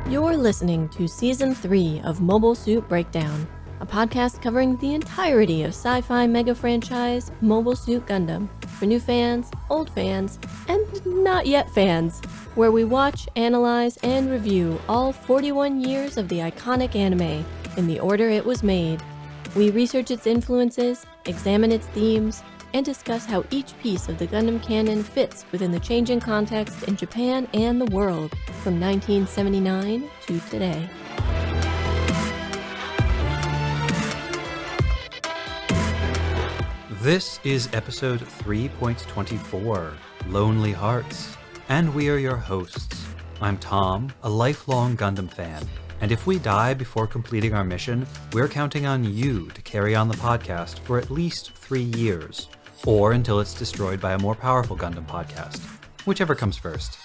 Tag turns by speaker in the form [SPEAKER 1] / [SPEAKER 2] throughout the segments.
[SPEAKER 1] You're listening to Season 3 of Mobile Suit Breakdown, a podcast covering the entirety of sci-fi mega franchise Mobile Suit Gundam for new fans, old fans, and not yet fans, where we watch, analyze, and review all 41 years of the iconic anime in the order it was made. We research its influences, examine its themes, and discuss how each piece of the Gundam canon fits within the changing context in Japan and the world from 1979 to today.
[SPEAKER 2] This is episode 3.24, Lonely Hearts, and we are your hosts. I'm Tom, a lifelong Gundam fan, and if we die before completing our mission, we're counting on you to carry on the podcast for at least 3 years, or until it's destroyed by a more powerful Gundam podcast, whichever comes first.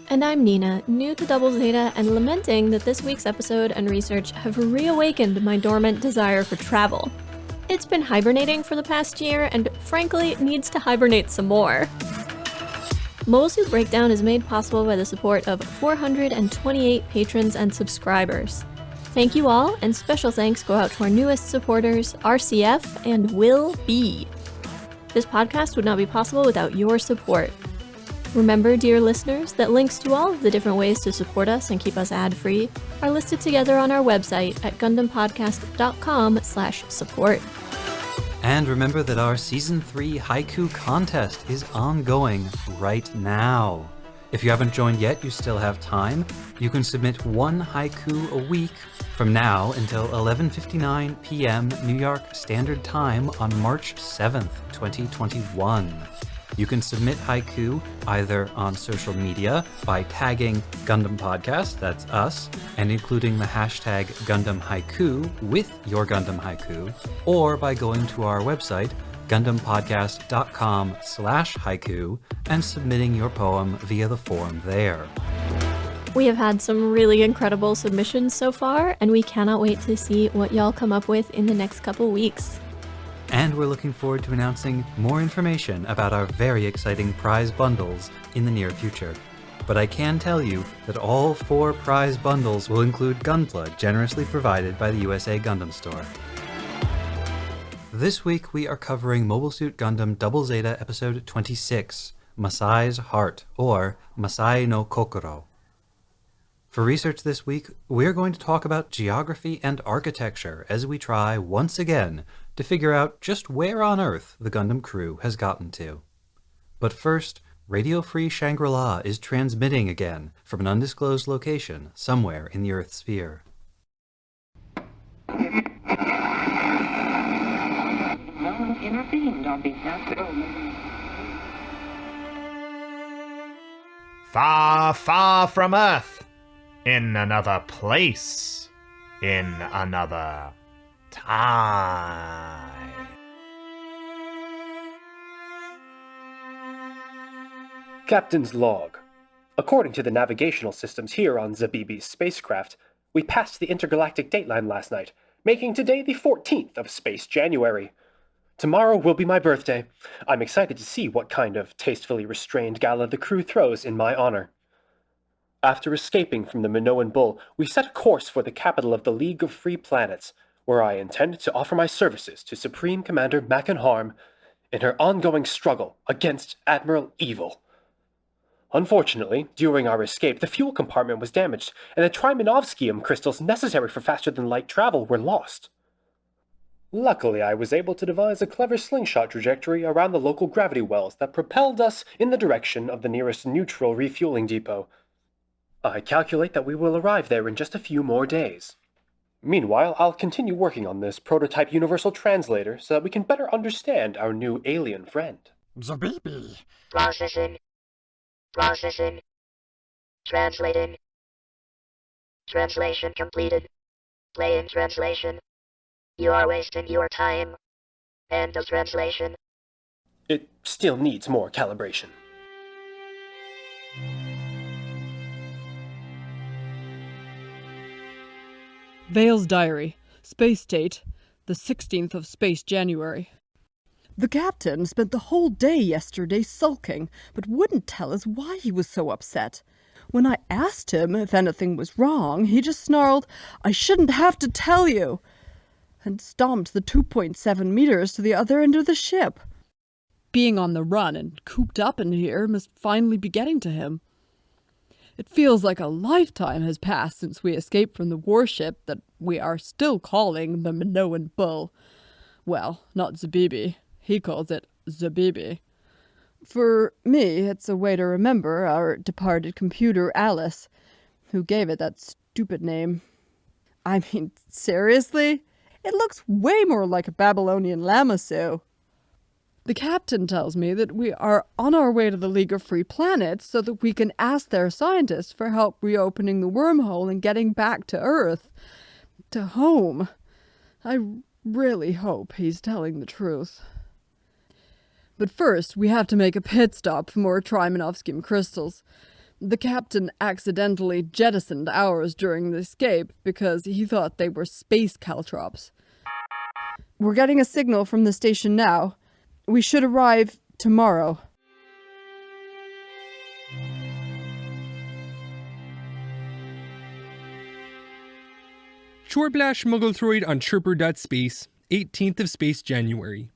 [SPEAKER 1] And I'm Nina, new to Double Zeta and lamenting that this week's episode and research have reawakened my dormant desire for travel. It's been hibernating for the past year and frankly needs to hibernate some more. Mobile Suit Breakdown is made possible by the support of 428 patrons and subscribers. Thank you all, and special thanks go out to our newest supporters, RCF and Will B. This podcast would not be possible without your support. Remember, dear listeners, that links to all of the different ways to support us and keep us ad-free are listed together on our website at GundamPodcast.com/support.
[SPEAKER 2] And remember that our Season 3 Haiku contest is ongoing right now. If you haven't joined yet, you still have time. You can submit one haiku a week from now until 11:59 p.m. New York Standard Time on March 7th, 2021. You can submit haiku either on social media by tagging Gundam Podcast, that's us, and including the hashtag Gundam Haiku with your Gundam Haiku, or by going to our website, GundamPodcast.com/haiku, and submitting your poem via the form there.
[SPEAKER 1] We have had some really incredible submissions so far, and we cannot wait to see what y'all come up with in the next couple weeks.
[SPEAKER 2] And we're looking forward to announcing more information about our very exciting prize bundles in the near future. But I can tell you that all 4 prize bundles will include Gunpla, generously provided by the USA Gundam Store. This week we are covering Mobile Suit Gundam Double Zeta Episode 26, Masai's Heart, or Masai no Kokoro. For research this week, we're going to talk about geography and architecture as we try, once again, to figure out just where on Earth the Gundam crew has gotten to. But first, Radio Free Shangri-La is transmitting again from an undisclosed location somewhere in the Earth's sphere.
[SPEAKER 3] No one intervened on behalf of...
[SPEAKER 4] Far, far from Earth, in another place, in another time.
[SPEAKER 5] Captain's log. According to the navigational systems here on Zabibi's spacecraft, we passed the intergalactic dateline last night, making today the 14th of Space January. Tomorrow will be my birthday. I'm excited to see what kind of tastefully restrained gala the crew throws in my honor. After escaping from the Minoan Bull, we set a course for the capital of the League of Free Planets, where I intend to offer my services to Supreme Commander Makan Harm in her ongoing struggle against Admiral Evil. Unfortunately, during our escape, the fuel compartment was damaged, and the Trimanovskium crystals necessary for faster-than-light travel were lost. Luckily, I was able to devise a clever slingshot trajectory around the local gravity wells that propelled us in the direction of the nearest neutral refueling depot. I calculate that we will arrive there in just a few more days. Meanwhile, I'll continue working on this prototype universal translator so that we can better understand our new alien friend.
[SPEAKER 6] Zabibi.
[SPEAKER 3] Processing. Translating. Translation completed. Playing translation. You are wasting your time. End of translation.
[SPEAKER 5] It still needs more calibration.
[SPEAKER 7] Vale's diary. Space date, the 16th of Space January. The captain spent the whole day yesterday sulking, but wouldn't tell us why he was so upset. When I asked him if anything was wrong, he just snarled, "I shouldn't have to tell you," and stomped the 2.7 meters to the other end of the ship. Being on the run and cooped up in here must finally be getting to him. It feels like a lifetime has passed since we escaped from the warship that we are still calling the Minoan Bull. Well, not Zabibi. He calls it Zabibi. For me, it's a way to remember our departed computer Alice, who gave it that stupid name. I mean, seriously? It looks way more like a Babylonian lamassu. The captain tells me that we are on our way to the League of Free Planets so that we can ask their scientists for help reopening the wormhole and getting back to Earth. To home. I really hope he's telling the truth. But first, we have to make a pit stop for more Trimanovskim crystals. The captain accidentally jettisoned ours during the escape because he thought they were space caltrops. We're getting a signal from the station now. We should arrive tomorrow.
[SPEAKER 6] Shoreblash Mugglethroid on Chirper.space, 18th of Space January.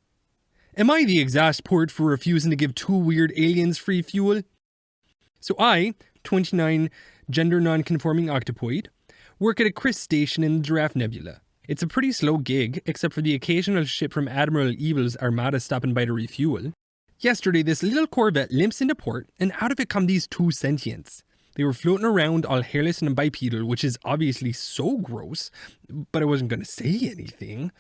[SPEAKER 6] Am I the exhaust port for refusing to give two weird aliens free fuel? So I, 29 gender non-conforming octopoid, work at a Chris station in the Giraffe Nebula. It's a pretty slow gig, except for the occasional ship from Admiral Evil's armada stopping by to refuel. Yesterday, this little Corvette limps into port, and out of it come these two sentients. They were floating around all hairless and bipedal, which is obviously so gross, but I wasn't going to say anything.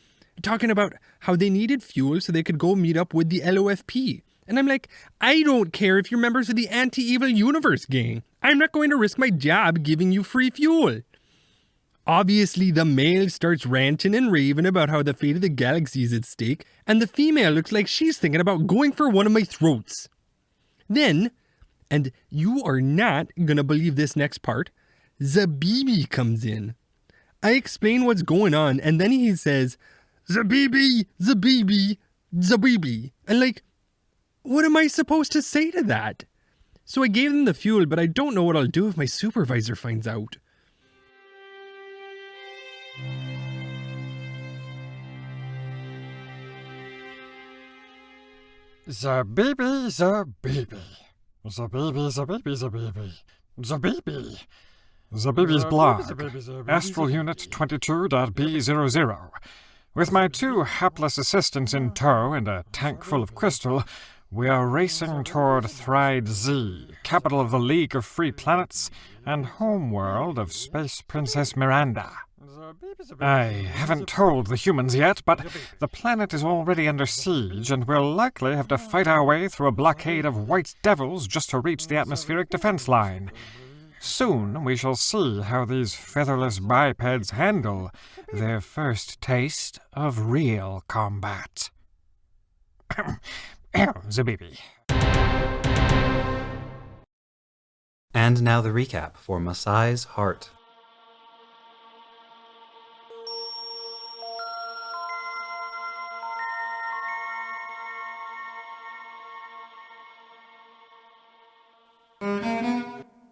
[SPEAKER 6] Talking about how they needed fuel so they could go meet up with the LOFP. And I'm like, I don't care if you're members of the Anti-Evil Universe gang. I'm not going to risk my job giving you free fuel. Obviously, the male starts ranting and raving about how the fate of the galaxy is at stake, and the female looks like she's thinking about going for one of my throats. Then, and you are not gonna believe this next part, Zabibi comes in. I explain what's going on, and then he says, "Zabibi, Zabibi, Zabibi." And like, what am I supposed to say to that? So I gave them the fuel, but I don't know what I'll do if my supervisor finds out.
[SPEAKER 8] Zabibi, Zabibi. Zabibi, Zabibi, Zabibi. Zabibi. Zabibi's blog. Astral Unit 22.B00. With my two hapless assistants in tow and a tank full of crystal, we are racing toward Thride Z, capital of the League of Free Planets and homeworld of Space Princess Miranda. I haven't told the humans yet, but the planet is already under siege, and we'll likely have to fight our way through a blockade of white devils just to reach the atmospheric defense line. Soon we shall see how these featherless bipeds handle their first taste of real combat. Zabibi.
[SPEAKER 2] And now the recap for Masai's Heart.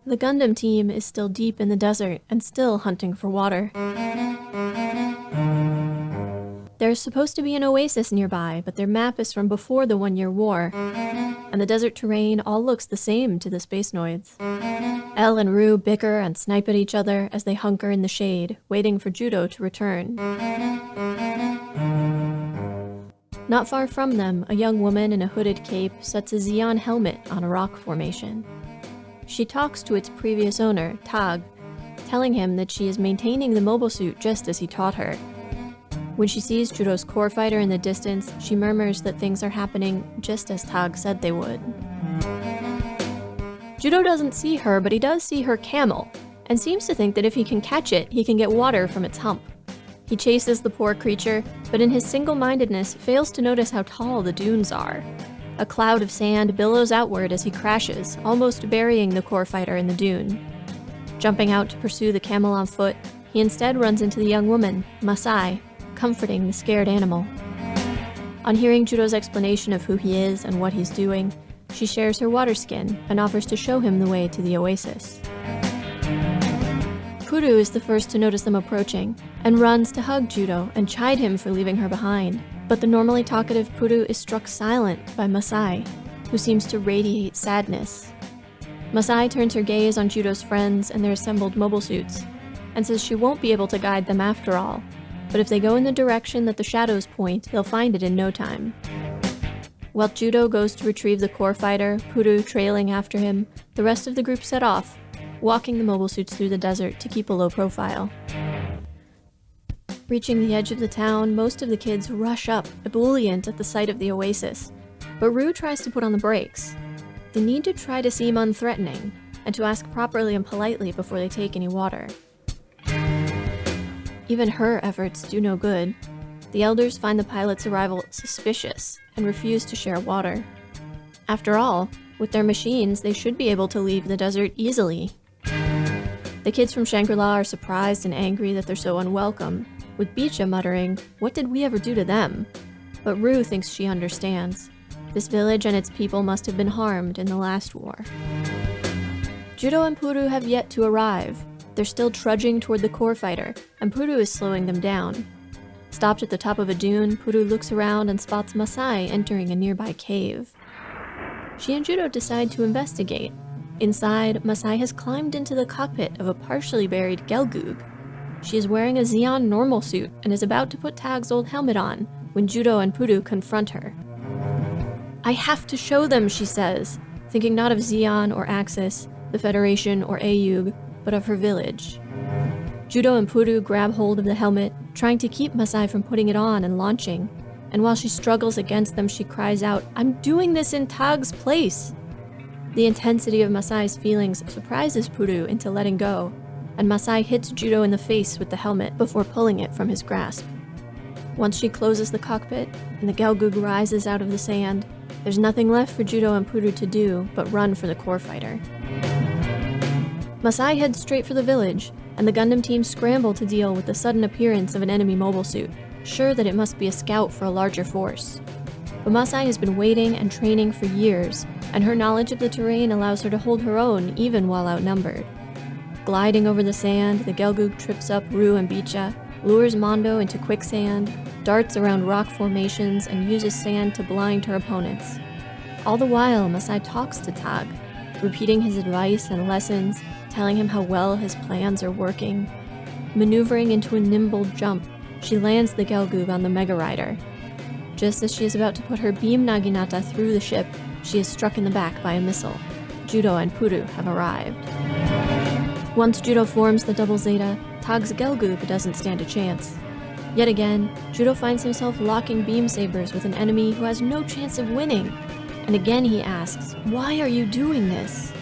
[SPEAKER 1] The Gundam team is still deep in the desert and still hunting for water. There's supposed to be an oasis nearby, but their map is from before the 1-year war, and the desert terrain all looks the same to the Spacenoids. Elle and Rue bicker and snipe at each other as they hunker in the shade, waiting for Judo to return. Not far from them, a young woman in a hooded cape sets a Xeon helmet on a rock formation. She talks to its previous owner, Tag, telling him that she is maintaining the mobile suit just as he taught her. When she sees Judo's core fighter in the distance, she murmurs that things are happening just as Tag said they would. Judo doesn't see her, but he does see her camel, and seems to think that if he can catch it, he can get water from its hump. He chases the poor creature, but in his single-mindedness fails to notice how tall the dunes are. A cloud of sand billows outward as he crashes, almost burying the core fighter in the dune. Jumping out to pursue the camel on foot, he instead runs into the young woman, Masai, comforting the scared animal. On hearing Judo's explanation of who he is and what he's doing, she shares her water skin and offers to show him the way to the oasis. Puru is the first to notice them approaching, and runs to hug Judo and chide him for leaving her behind. But the normally talkative Puru is struck silent by Masai, who seems to radiate sadness. Masai turns her gaze on Judo's friends and their assembled mobile suits, and says she won't be able to guide them after all, but if they go in the direction that the shadows point, they'll find it in no time. While Judo goes to retrieve the core fighter, Puru trailing after him, the rest of the group set off, walking the mobile suits through the desert to keep a low profile. Reaching the edge of the town, most of the kids rush up, ebullient at the sight of the oasis, but Rue tries to put on the brakes. They need to try to seem unthreatening, and to ask properly and politely before they take any water. Even her efforts do no good. The elders find the pilot's arrival suspicious and refuse to share water. After all, with their machines, they should be able to leave the desert easily. The kids from Shangri-La are surprised and angry that they're so unwelcome, with Bicha muttering, "What did we ever do to them?" But Rue thinks she understands. This village and its people must have been harmed in the last war. Judo and Puru have yet to arrive. They're still trudging toward the core fighter, and Puru is slowing them down. Stopped at the top of a dune, Puru looks around and spots Masai entering a nearby cave. She and Judo decide to investigate. Inside, Masai has climbed into the cockpit of a partially buried Gelgoog. She is wearing a Zeon normal suit and is about to put Tag's old helmet on when Judo and Puru confront her. "I have to show them," she says, thinking not of Zeon or Axis, the Federation or Ayug, but of her village. Judo and Puru grab hold of the helmet, trying to keep Masai from putting it on and launching, and while she struggles against them, she cries out, "I'm doing this in Tag's place!" The intensity of Masai's feelings surprises Puru into letting go, and Masai hits Judo in the face with the helmet before pulling it from his grasp. Once she closes the cockpit, and the Gelgoog rises out of the sand, there's nothing left for Judo and Puru to do but run for the core fighter. Masai heads straight for the village, and the Gundam team scramble to deal with the sudden appearance of an enemy mobile suit, sure that it must be a scout for a larger force. But Masai has been waiting and training for years, and her knowledge of the terrain allows her to hold her own even while outnumbered. Gliding over the sand, the Gelgoog trips up Rue and Bicha, lures Mondo into quicksand, darts around rock formations, and uses sand to blind her opponents. All the while, Masai talks to Tag, repeating his advice and lessons, telling him how well his plans are working. Maneuvering into a nimble jump, she lands the Gelgoog on the Mega Rider. Just as she is about to put her beam Naginata through the ship, she is struck in the back by a missile. Judo and Puru have arrived. Once Judo forms the Double Zeta, Tag's Gelgoog doesn't stand a chance. Yet again, Judo finds himself locking beam sabers with an enemy who has no chance of winning. And again he asks, "Why are you doing this?"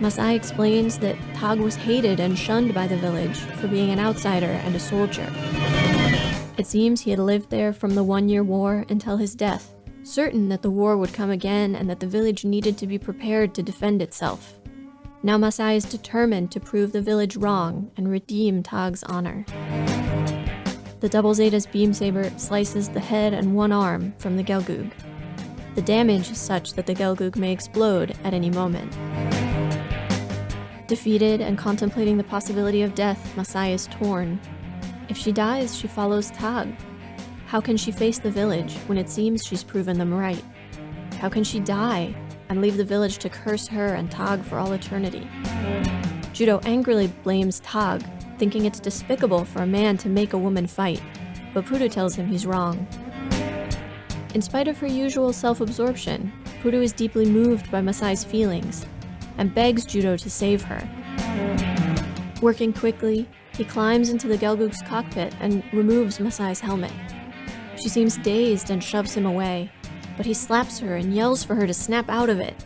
[SPEAKER 1] Masai explains that Tag was hated and shunned by the village for being an outsider and a soldier. It seems he had lived there from the 1-year war until his death, certain that the war would come again and that the village needed to be prepared to defend itself. Now Masai is determined to prove the village wrong and redeem Tag's honor. The Double Zeta's beam saber slices the head and one arm from the Gelgoog. The damage is such that the Gelgoog may explode at any moment. Defeated and contemplating the possibility of death, Masai is torn. If she dies, she follows Tag. How can she face the village when it seems she's proven them right? How can she die and leave the village to curse her and Tag for all eternity? Judo angrily blames Tag, thinking it's despicable for a man to make a woman fight, but Puru tells him he's wrong. In spite of her usual self-absorption, Puru is deeply moved by Masai's feelings, and begs Judo to save her. Working quickly, he climbs into the Gelgoog's cockpit and removes Masai's helmet. She seems dazed and shoves him away, but he slaps her and yells for her to snap out of it.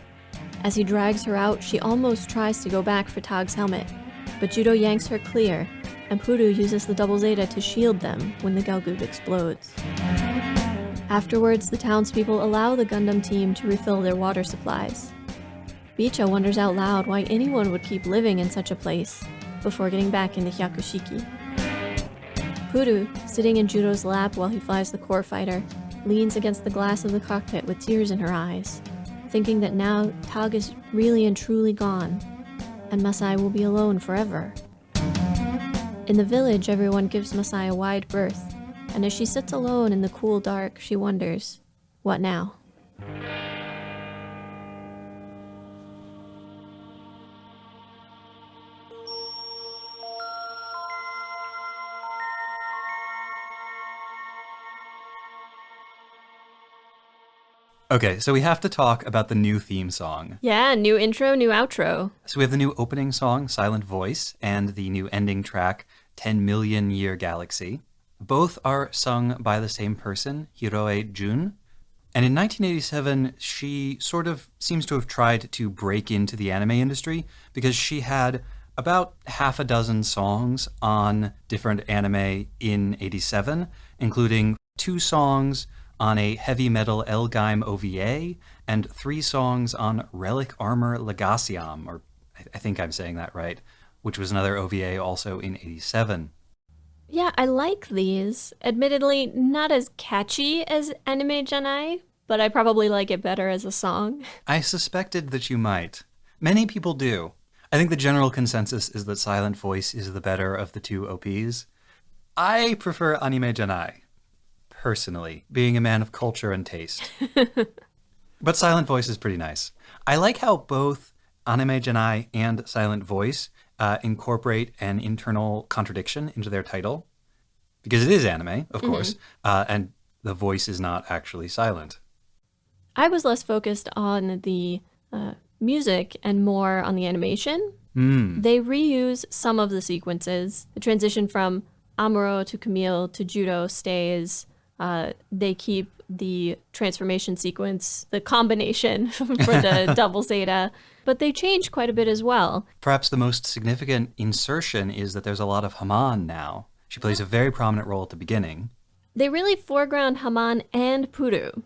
[SPEAKER 1] As he drags her out, she almost tries to go back for Tag's helmet, but Judo yanks her clear, and Puru uses the Double Zeta to shield them when the Gelgoog explodes. Afterwards, the townspeople allow the Gundam team to refill their water supplies. Bicha wonders out loud why anyone would keep living in such a place, before getting back into Hyakushiki. Puru, sitting in Judo's lap while he flies the core fighter, leans against the glass of the cockpit with tears in her eyes, thinking that now Tag is really and truly gone, and Masai will be alone forever. In the village, everyone gives Masai a wide berth, and as she sits alone in the cool dark, she wonders, what now?
[SPEAKER 2] Okay, so we have to talk about the new theme song.
[SPEAKER 1] Yeah, new intro, new outro.
[SPEAKER 2] So we have the new opening song, Silent Voice, and the new ending track, 10 Million Year Galaxy. Both are sung by the same person, Hiroe Jun. And in 1987, she sort of seems to have tried to break into the anime industry because she had about half a dozen songs on different anime in 87, including 2 songs on a heavy metal Elgaim OVA, and 3 songs on Relic Armor Legaciam, or I think I'm saying that right, which was another OVA also in 87.
[SPEAKER 1] Yeah, I like these. Admittedly, not as catchy as Anime Janai, but I probably like it better as a song.
[SPEAKER 2] I suspected that you might. Many people do. I think the general consensus is that Silent Voice is the better of the 2 OPs. I prefer Anime Janai, personally, being a man of culture and taste. But Silent Voice is pretty nice. I like how both Anime Janai and Silent Voice incorporate an internal contradiction into their title, because it is anime, of course, and the voice is not actually silent.
[SPEAKER 1] I was less focused on the music and more on the animation. They reuse some of the sequences. The transition from Amuro to Camille to Judo stays. They keep the transformation sequence, the combination for the double Zeta, but they change quite a bit as well.
[SPEAKER 2] Perhaps the most significant insertion is that there's a lot of Haman now. She plays a very prominent role at the beginning.
[SPEAKER 1] They really foreground Haman and Puru.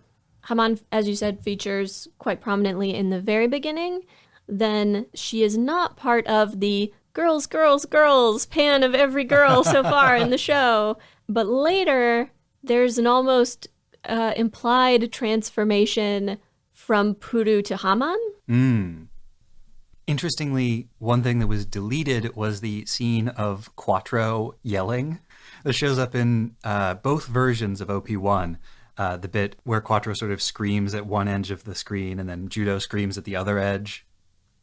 [SPEAKER 1] Haman, as you said, features quite prominently in the very beginning. Then she is not part of the girls, girls, girls pan of every girl so far in the show. But later, there's an almost implied transformation from Puru to Haman.
[SPEAKER 2] Interestingly, one thing that was deleted was the scene of Quattro yelling. That shows up in both versions of OP1. The bit where Quattro sort of screams at one edge of the screen and then Judo screams at the other edge.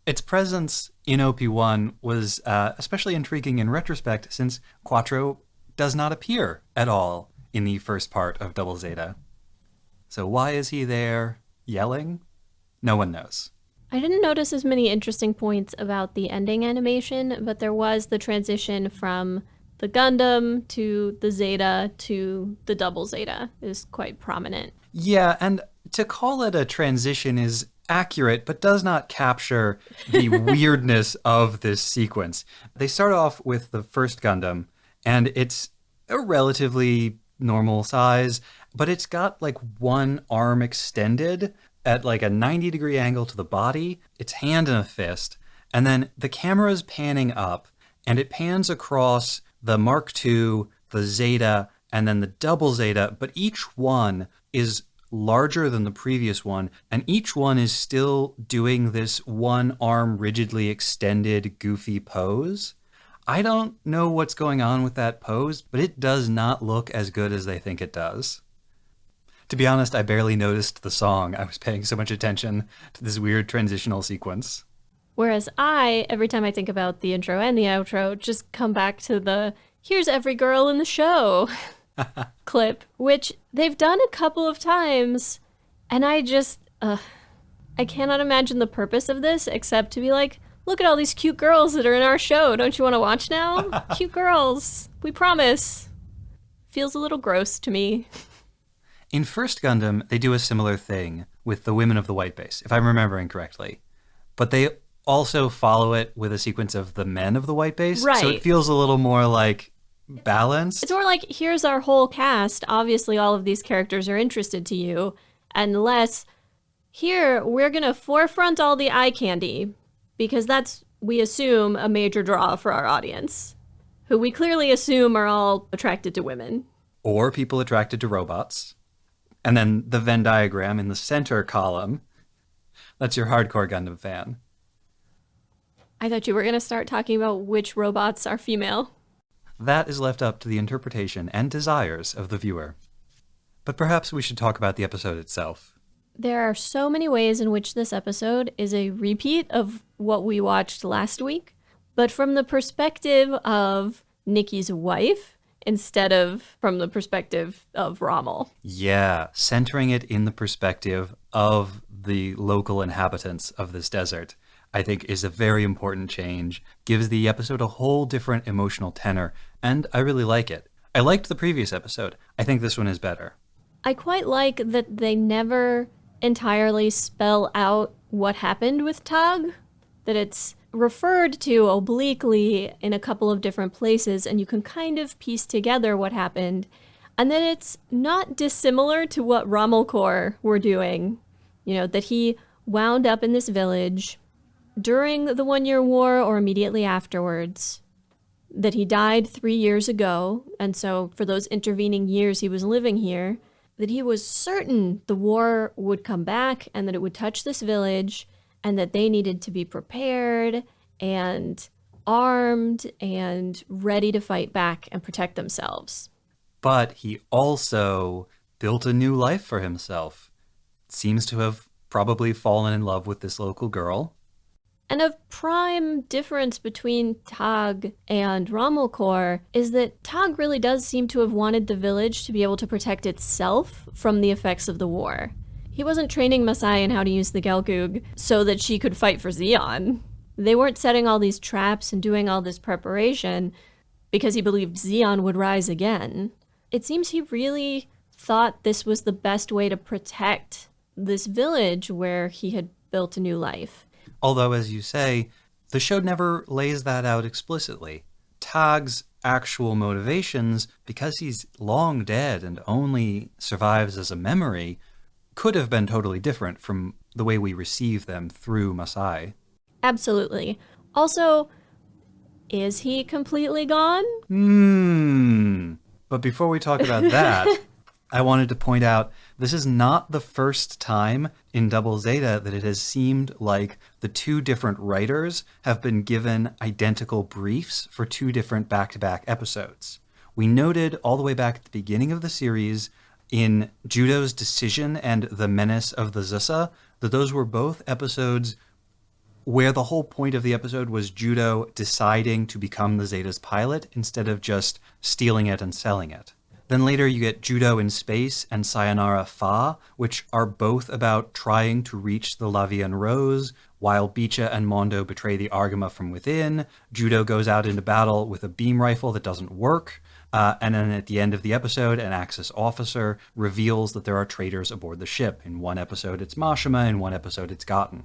[SPEAKER 2] Its presence in OP1 was especially intriguing in retrospect since Quattro does not appear at all in the first part of Double Zeta. So why is he there yelling? No one knows.
[SPEAKER 1] I didn't notice as many interesting points about the ending animation, but there was the transition from the Gundam to the Zeta to the Double Zeta is quite prominent.
[SPEAKER 2] Yeah, and to call it a transition is accurate, but does not capture the weirdness of this sequence. They start off with the first Gundam, and it's a relatively normal size, but it's got like one arm extended at like a 90-degree angle to the body, its hand in a fist, and then the camera's panning up, and it pans across the Mark II, the Zeta, and then the Double Zeta, but each one is larger than the previous one, and each one is still doing this one arm rigidly extended, goofy pose. I don't know what's going on with that pose, but it does not look as good as they think it does. To be honest, I barely noticed the song. I was paying so much attention to this weird transitional sequence.
[SPEAKER 1] Whereas every time I think about the intro and the outro, just come back to the "here's every girl in the show" clip, which they've done a couple of times, and I cannot imagine the purpose of this except to be like, look at all these cute girls that are in our show. Don't you want to watch now? Cute girls. We promise. Feels a little gross to me.
[SPEAKER 2] In First Gundam, they do a similar thing with the women of the white base, if I'm remembering correctly. But they also follow it with a sequence of the men of the white base.
[SPEAKER 1] Right.
[SPEAKER 2] So it feels a little more like balanced.
[SPEAKER 1] It's more like, here's our whole cast. Obviously, all of these characters are interested to you. And less, here, we're going to forefront all the eye candy. Because that's, we assume, a major draw for our audience. Who we clearly assume are all attracted to women.
[SPEAKER 2] Or people attracted to robots. And then the Venn diagram in the center column. That's your hardcore Gundam fan.
[SPEAKER 1] I thought you were going to start talking about which robots are female.
[SPEAKER 2] that is left up to the interpretation and desires of the viewer. But perhaps we should talk about the episode itself.
[SPEAKER 1] There are so many ways in which this episode is a repeat of what we watched last week, but from the perspective of Nikki's wife instead of from the perspective of Rommel.
[SPEAKER 2] Yeah, centering it in the perspective of the local inhabitants of this desert, I think is a very important change, gives the episode a whole different emotional tenor, and I really like it. I liked the previous episode. I think this one is better.
[SPEAKER 1] I quite like that they never entirely spell out what happened with Tog, that it's referred to obliquely in a couple of different places, and you can kind of piece together what happened, and that it's not dissimilar to what Rommel Corps were doing. You know, that he wound up in this village during the 1-year war or immediately afterwards, that he died 3 years ago, and so for those intervening years he was living here, that he was certain the war would come back and that it would touch this village and that they needed to be prepared and armed and ready to fight back and protect themselves.
[SPEAKER 2] But he also built a new life for himself. Seems to have probably fallen in love with this local girl.
[SPEAKER 1] And a prime difference between Tog and Rommel Corps is that Tog really does seem to have wanted the village to be able to protect itself from the effects of the war. He wasn't training Masai in how to use the Gelgug so that she could fight for Zeon. They weren't setting all these traps and doing all this preparation because he believed Zeon would rise again. It seems he really thought this was the best way to protect this village where he had built a new life.
[SPEAKER 2] Although, as you say, the show never lays that out explicitly. Tog's actual motivations, because he's long dead and only survives as a memory, could have been totally different from the way we receive them through Masai.
[SPEAKER 1] Absolutely. Also, is he completely gone?
[SPEAKER 2] But before we talk about that, I wanted to point out this is not the first time in Double Zeta that it has seemed like the two different writers have been given identical briefs for two different back-to-back episodes. We noted all the way back at the beginning of the series in Judo's Decision and The Menace of the Zusa that those were both episodes where the whole point of the episode was Judo deciding to become the Zeta's pilot instead of just stealing it and selling it. Then later you get Judo in Space and Sayonara Fa, which are both about trying to reach the Lavian Rose, while Bicha and Mondo betray the Argama from within. Judo goes out into battle with a beam rifle that doesn't work, and then at the end of the episode, an Axis officer reveals that there are traitors aboard the ship. In one episode it's Mashima, in one episode it's Gotten.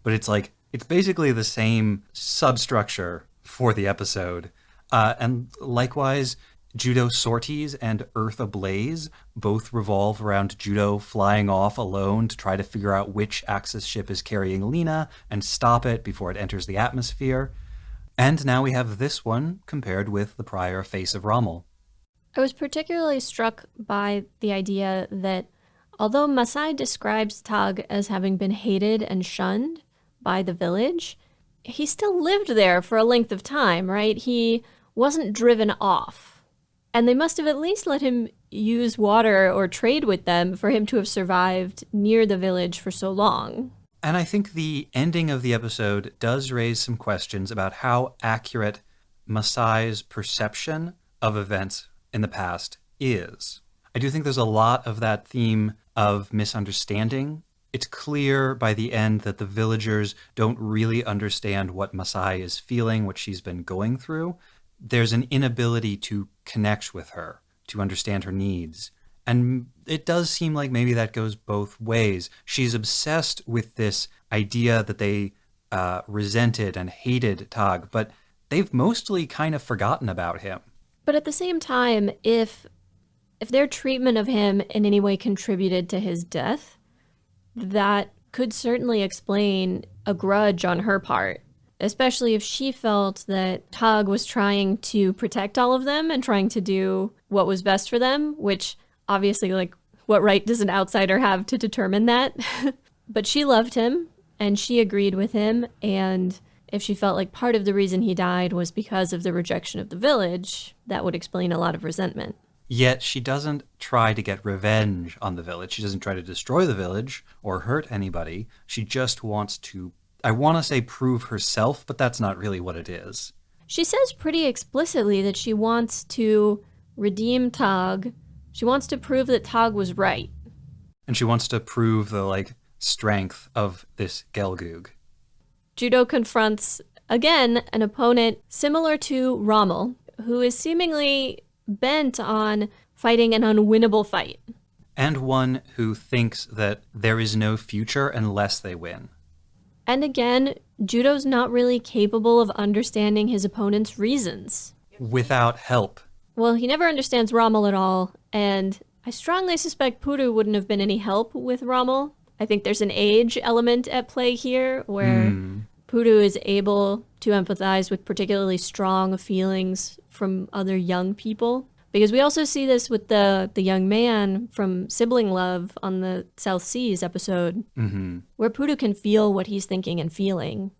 [SPEAKER 2] But it's like, it's basically the same substructure for the episode. And likewise, Judo Sorties and Earth Ablaze both revolve around Judo flying off alone to try to figure out which Axis ship is carrying Lena and stop it before it enters the atmosphere. And now we have this one compared with the prior Face of Rommel.
[SPEAKER 1] I was particularly struck by the idea that although Masai describes Tog as having been hated and shunned by the village, he still lived there for a length of time, right? He wasn't driven off. And they must have at least let him use water or trade with them for him to have survived near the village for so long.
[SPEAKER 2] And I think the ending of the episode does raise some questions about how accurate Masai's perception of events in the past is. I do think there's a lot of that theme of misunderstanding. It's clear by the end that the villagers don't really understand what Masai is feeling, what she's been going through. There's an inability to connect with her, to understand her needs. And it does seem like maybe that goes both ways. She's obsessed with this idea that they resented and hated Tog, but they've mostly kind of forgotten about him.
[SPEAKER 1] But at the same time, if their treatment of him in any way contributed to his death, that could certainly explain a grudge on her part. Especially if she felt that Tog was trying to protect all of them and trying to do what was best for them, which obviously, like, what right does an outsider have to determine that? But she loved him and she agreed with him, and if she felt like part of the reason he died was because of the rejection of the village, that would explain a lot of resentment.
[SPEAKER 2] Yet she doesn't try to get revenge on the village. She doesn't try to destroy the village or hurt anybody. She just wants to, I want to say prove herself, but that's not really what it is.
[SPEAKER 1] She says pretty explicitly that she wants to redeem Tog. She wants to prove that Tog was right.
[SPEAKER 2] And she wants to prove the, strength of this Gelgoog.
[SPEAKER 1] Judo confronts, again, an opponent similar to Rommel, who is seemingly bent on fighting an unwinnable fight.
[SPEAKER 2] And one who thinks that there is no future unless they win.
[SPEAKER 1] And again, Judo's not really capable of understanding his opponent's reasons.
[SPEAKER 2] Without help.
[SPEAKER 1] Well, he never understands Rommel at all, and I strongly suspect Puru wouldn't have been any help with Rommel. I think there's an age element at play here, where Puru is able to empathize with particularly strong feelings from other young people. Because we also see this with the young man from Sibling Love on the South Seas episode, where Puru can feel what he's thinking and feeling.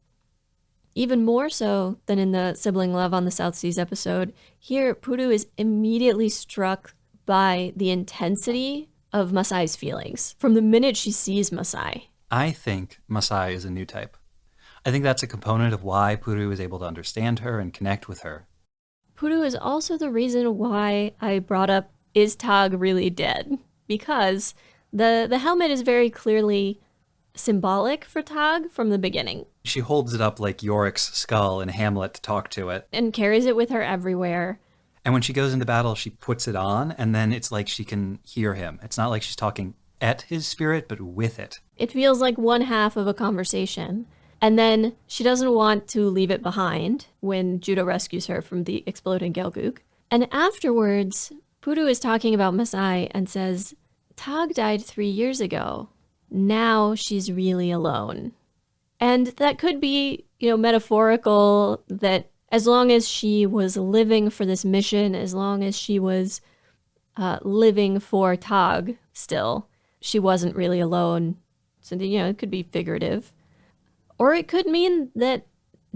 [SPEAKER 1] Even more so than in the Sibling Love on the South Seas episode, here Puru is immediately struck by the intensity of Masai's feelings from the minute she sees Masai.
[SPEAKER 2] I think Masai is a new type. I think that's a component of why Puru is able to understand her and connect with her.
[SPEAKER 1] Puru is also the reason why I brought up, is Tog really dead? Because the helmet is very clearly symbolic for Tog from the beginning.
[SPEAKER 2] She holds it up like Yorick's skull in Hamlet to talk to it.
[SPEAKER 1] And carries it with her everywhere.
[SPEAKER 2] And when she goes into battle, she puts it on, and then it's like she can hear him. It's not like she's talking at his spirit, but with it.
[SPEAKER 1] It feels like one half of a conversation. And then she doesn't want to leave it behind when Judo rescues her from the exploding Gelgoog. And afterwards, Puru is talking about Masai and says, Tog died 3 years ago. Now she's really alone. And that could be, metaphorical, that as long as she was living for this mission, as long as she was living for Tog still, she wasn't really alone. So, it could be figurative. Or it could mean that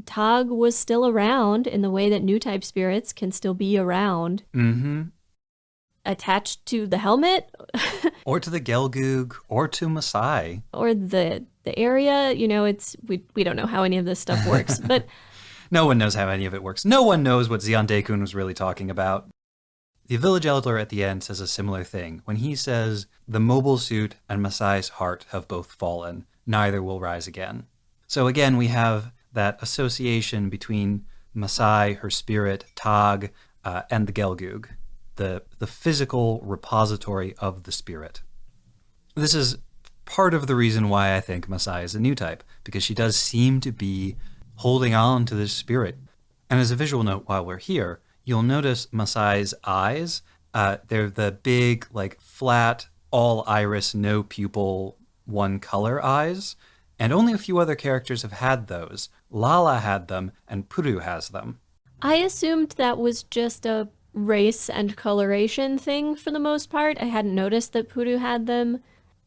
[SPEAKER 1] Tog was still around in the way that new type spirits can still be around. Attached to the helmet.
[SPEAKER 2] Or to the Gelgoog, or to Masai.
[SPEAKER 1] Or the area, we don't know how any of this stuff works. But
[SPEAKER 2] no one knows how any of it works. No one knows what Xian Daikun was really talking about. The village elder at the end says a similar thing. When he says, the mobile suit and Masai's heart have both fallen, neither will rise again. So again, we have that association between Masai, her spirit, Tog, and the Gelgoog, the physical repository of the spirit. This is part of the reason why I think Masai is a new type, because she does seem to be holding on to this spirit. And as a visual note while we're here, you'll notice Masai's eyes. They're the big, flat, all iris, no pupil, one color eyes. And only a few other characters have had those. Lala had them, and Puru has them.
[SPEAKER 1] I assumed that was just a race and coloration thing for the most part. I hadn't noticed that Puru had them.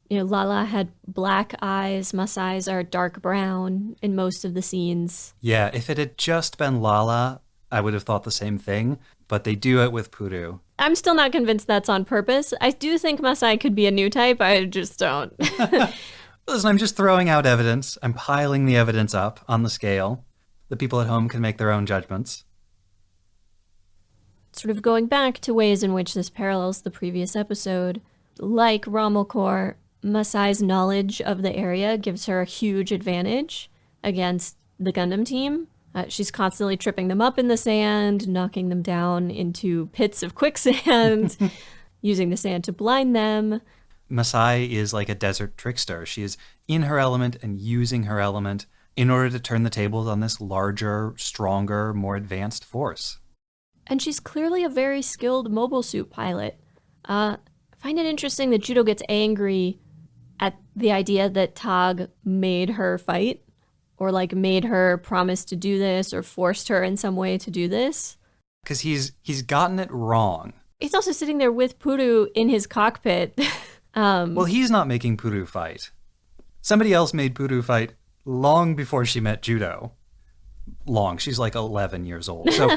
[SPEAKER 1] Lala had black eyes. Masai's are dark brown in most of the scenes.
[SPEAKER 2] Yeah, if it had just been Lala, I would have thought the same thing, but they do it with Puru.
[SPEAKER 1] I'm still not convinced that's on purpose. I do think Masai could be a new type, I just don't.
[SPEAKER 2] Listen, I'm just throwing out evidence. I'm piling the evidence up on the scale. The people at home can make their own judgments.
[SPEAKER 1] Sort of going back to ways in which this parallels the previous episode, like Rommelcore, Masai's knowledge of the area gives her a huge advantage against the Gundam team. She's constantly tripping them up in the sand, knocking them down into pits of quicksand, using the sand to blind them.
[SPEAKER 2] Masai is like a desert trickster. She is in her element and using her element in order to turn the tables on this larger, stronger, more advanced force.
[SPEAKER 1] And she's clearly a very skilled mobile suit pilot. I find it interesting that Judo gets angry at the idea that Tog made her fight, or made her promise to do this, or forced her in some way to do this.
[SPEAKER 2] Because he's gotten it wrong.
[SPEAKER 1] He's also sitting there with Puru in his cockpit.
[SPEAKER 2] Well, he's not making Puru fight. Somebody else made Puru fight long before she met Judo. long. She's like 11 years old. So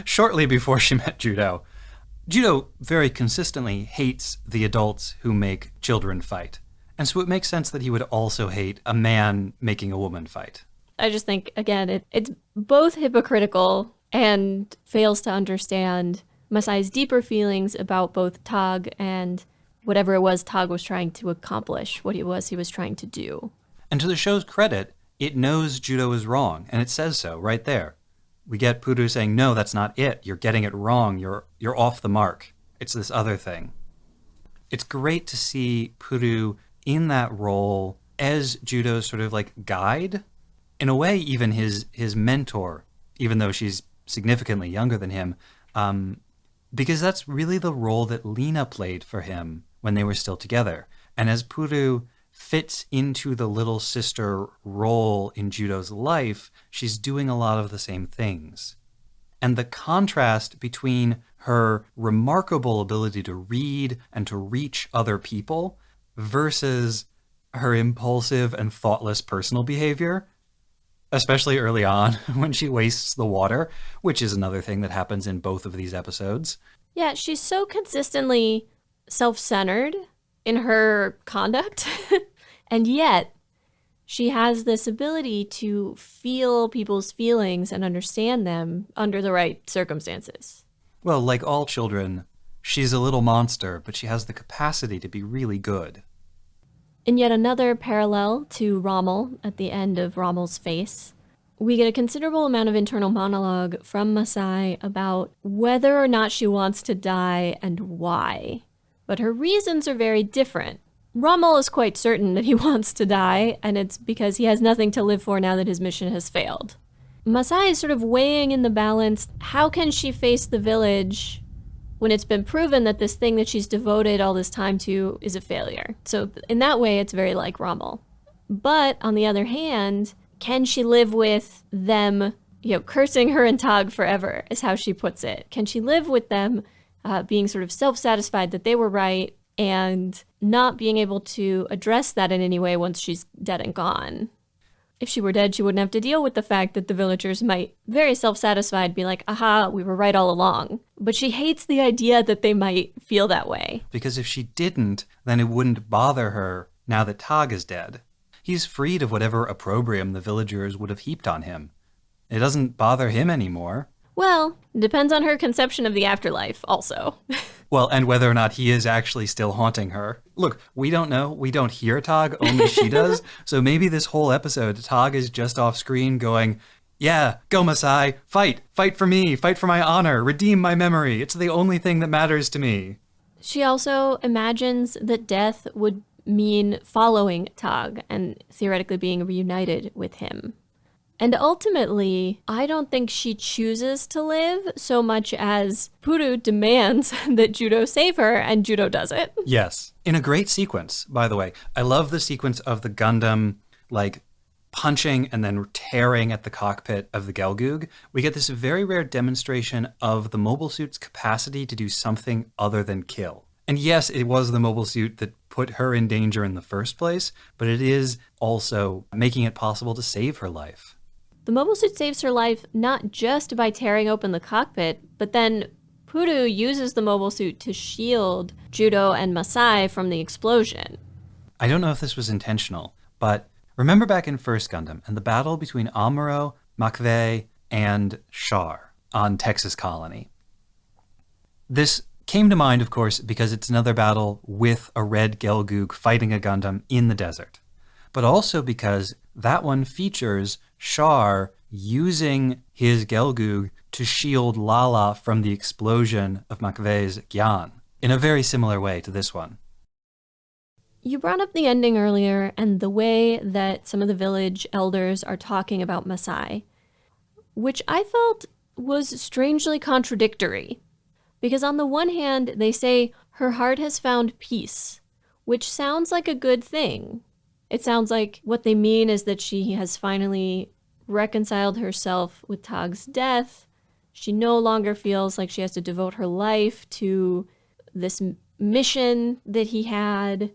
[SPEAKER 2] shortly before she met Judo. Judo very consistently hates the adults who make children fight. And so it makes sense that he would also hate a man making a woman fight.
[SPEAKER 1] I just think, again, it's both hypocritical and fails to understand Masai's deeper feelings about both Tog and whatever it was Tog was trying to accomplish, what he was trying to do.
[SPEAKER 2] And to the show's credit, it knows Judo is wrong, and it says so right there. We get Puru saying, no, that's not it. You're getting it wrong. You're off the mark. It's this other thing. It's great to see Puru in that role as Judo's sort of like guide. In a way, even his mentor, even though she's significantly younger than him, because that's really the role that Lena played for him when they were still together. And as Puru fits into the little sister role in Judo's life, she's doing a lot of the same things. And the contrast between her remarkable ability to read and to reach other people versus her impulsive and thoughtless personal behavior, especially early on when she wastes the water, which is another thing that happens in both of these episodes.
[SPEAKER 1] Yeah, she's so consistently self-centered in her conduct, and yet she has this ability to feel people's feelings and understand them under the right circumstances.
[SPEAKER 2] Well, like all children, she's a little monster, but she has the capacity to be really good.
[SPEAKER 1] In yet another parallel to Rommel at the end of Rommel's face, we get a considerable amount of internal monologue from Masai about whether or not she wants to die and why. But her reasons are very different. Rommel is quite certain that he wants to die, and it's because he has nothing to live for now that his mission has failed. Masai is sort of weighing in the balance, how can she face the village when it's been proven that this thing that she's devoted all this time to is a failure? So in that way, it's very like Rommel. But on the other hand, can she live with them, cursing her and Tog forever, is how she puts it. Can she live with them being sort of self-satisfied that they were right and not being able to address that in any way once she's dead and gone? If she were dead, she wouldn't have to deal with the fact that the villagers might, very self-satisfied, be like, aha, we were right all along. But she hates the idea that they might feel that way.
[SPEAKER 2] Because if she didn't, then it wouldn't bother her now that Tog is dead. He's freed of whatever opprobrium the villagers would have heaped on him. It doesn't bother him anymore.
[SPEAKER 1] Well, it depends on her conception of the afterlife, also.
[SPEAKER 2] Well, and whether or not he is actually still haunting her. Look, we don't know. We don't hear Tog, only she does. So maybe this whole episode, Tog is just off screen going, yeah, go Masai, fight for me, fight for my honor, redeem my memory. It's the only thing that matters to me.
[SPEAKER 1] She also imagines that death would mean following Tog and theoretically being reunited with him. And ultimately, I don't think she chooses to live so much as Puru demands that Judo save her, and Judo does it.
[SPEAKER 2] Yes. In a great sequence, by the way. I love the sequence of the Gundam, punching and then tearing at the cockpit of the Gelgoog. We get this very rare demonstration of the mobile suit's capacity to do something other than kill. And yes, it was the mobile suit that put her in danger in the first place, but it is also making it possible to save her life.
[SPEAKER 1] The mobile suit saves her life not just by tearing open the cockpit, but then Puru uses the mobile suit to shield Judo and Masai from the explosion.
[SPEAKER 2] I don't know if this was intentional, but remember back in First Gundam and the battle between Amuro, McVeigh, and Char on Texas Colony. This came to mind, of course, because it's another battle with a red Gelgoog fighting a Gundam in the desert, but also because that one features Char using his Gelgoog to shield Lala from the explosion of McVeigh's Gyan in a very similar way to this one.
[SPEAKER 1] You brought up the ending earlier and the way that some of the village elders are talking about Masai, which I felt was strangely contradictory. Because on the one hand, they say her heart has found peace, which sounds like a good thing. It sounds like what they mean is that she has finally reconciled herself with Tog's death. She no longer feels like she has to devote her life to this mission that he had.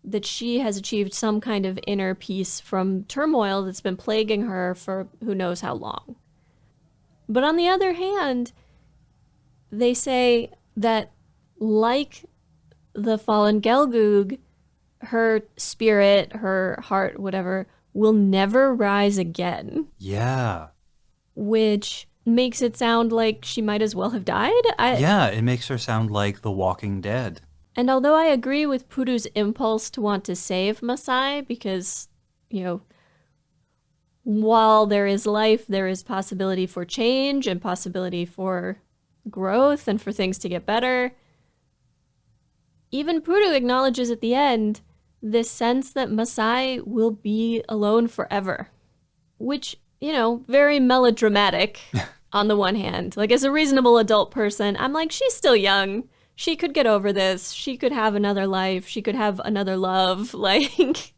[SPEAKER 1] that she has achieved some kind of inner peace from turmoil that's been plaguing her for who knows how long. But on the other hand, they say that, like the fallen Gelgoog, her spirit, her heart, whatever, will never rise again.
[SPEAKER 2] Yeah.
[SPEAKER 1] Which makes it sound like she might as well have died.
[SPEAKER 2] Yeah, it makes her sound like The Walking Dead.
[SPEAKER 1] And although I agree with Puru's impulse to want to save Masai, because, while there is life, there is possibility for change and possibility for growth and for things to get better, even Puru acknowledges at the end this sense that Masai will be alone forever. Which, very melodramatic on the one hand. Like, as a reasonable adult person, I'm like, she's still young. She could get over this. She could have another life. She could have another love. Like,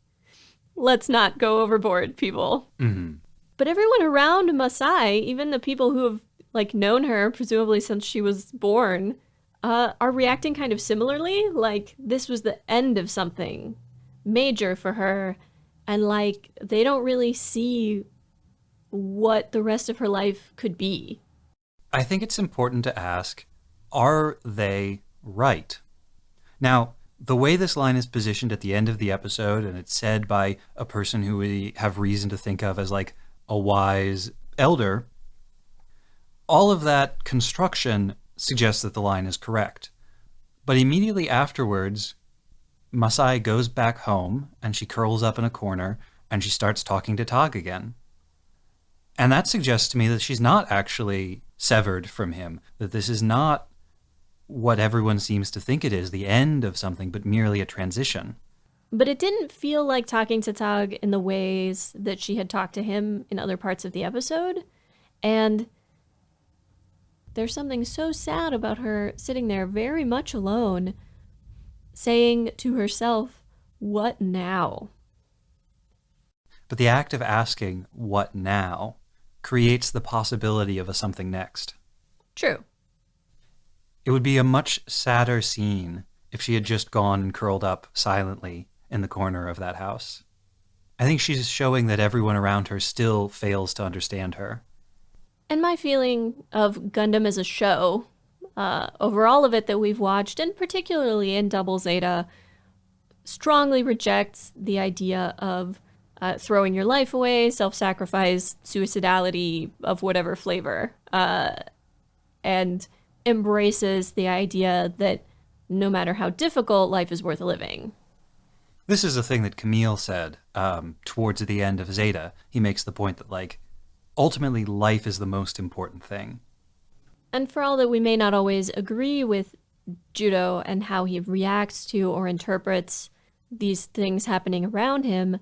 [SPEAKER 1] let's not go overboard, people.
[SPEAKER 2] Mm-hmm.
[SPEAKER 1] But everyone around Masai, even the people who have, known her, presumably since she was born, are reacting kind of similarly. Like, this was the end of something major for her. And, they don't really see what the rest of her life could be.
[SPEAKER 2] I think it's important to ask, are they right? Now, the way this line is positioned at the end of the episode, and it's said by a person who we have reason to think of as a wise elder, all of that construction suggests that the line is correct. But immediately afterwards, Masai goes back home and she curls up in a corner and she starts talking to Tog again. And that suggests to me that she's not actually severed from him, that this is not what everyone seems to think it is, the end of something, but merely a transition.
[SPEAKER 1] But it didn't feel like talking to Tog in the ways that she had talked to him in other parts of the episode. And there's something so sad about her sitting there very much alone, saying to herself, "What now?"
[SPEAKER 2] But the act of asking, "What now?" creates the possibility of a something next.
[SPEAKER 1] True.
[SPEAKER 2] It would be a much sadder scene if she had just gone and curled up silently in the corner of that house. I think she's showing that everyone around her still fails to understand her.
[SPEAKER 1] And my feeling of Gundam as a show, over all of it that we've watched, and particularly in Double Zeta, strongly rejects the idea of throwing your life away, self-sacrifice, suicidality of whatever flavor, and embraces the idea that no matter how difficult, life is worth living.
[SPEAKER 2] This is a thing that Camille said towards the end of Zeta. He makes the point that, ultimately life is the most important thing.
[SPEAKER 1] And for all that we may not always agree with Judo and how he reacts to or interprets these things happening around him,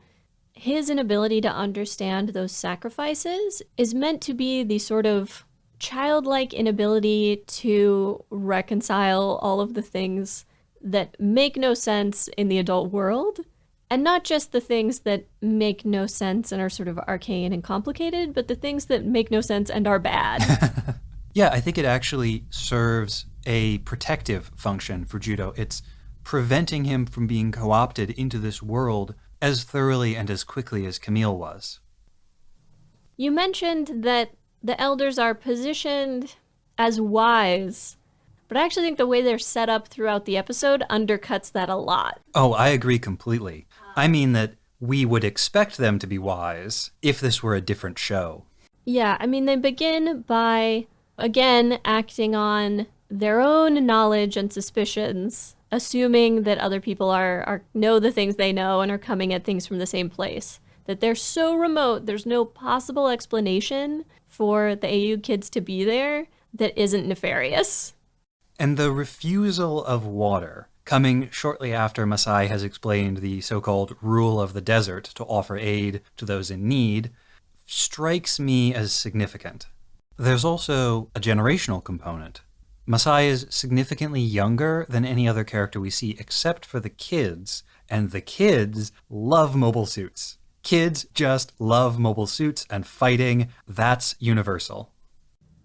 [SPEAKER 1] his inability to understand those sacrifices is meant to be the sort of childlike inability to reconcile all of the things that make no sense in the adult world, and not just the things that make no sense and are sort of arcane and complicated, but the things that make no sense and are bad.
[SPEAKER 2] Yeah, I think it actually serves a protective function for Judo. It's preventing him from being co-opted into this world as thoroughly and as quickly as Camille was.
[SPEAKER 1] You mentioned that the elders are positioned as wise, but I actually think the way they're set up throughout the episode undercuts that a lot.
[SPEAKER 2] Oh, I agree completely. I mean that we would expect them to be wise if this were a different show.
[SPEAKER 1] Yeah, I mean, they begin by, again, acting on their own knowledge and suspicions, assuming that other people are know the things they know and are coming at things from the same place. That they're so remote, there's no possible explanation for the AU kids to be there that isn't nefarious.
[SPEAKER 2] And the refusal of water, coming shortly after Masai has explained the so-called rule of the desert to offer aid to those in need, strikes me as significant. There's also a generational component. Masai is significantly younger than any other character we see except for the kids, and the kids love mobile suits. Kids just love mobile suits and fighting. That's universal.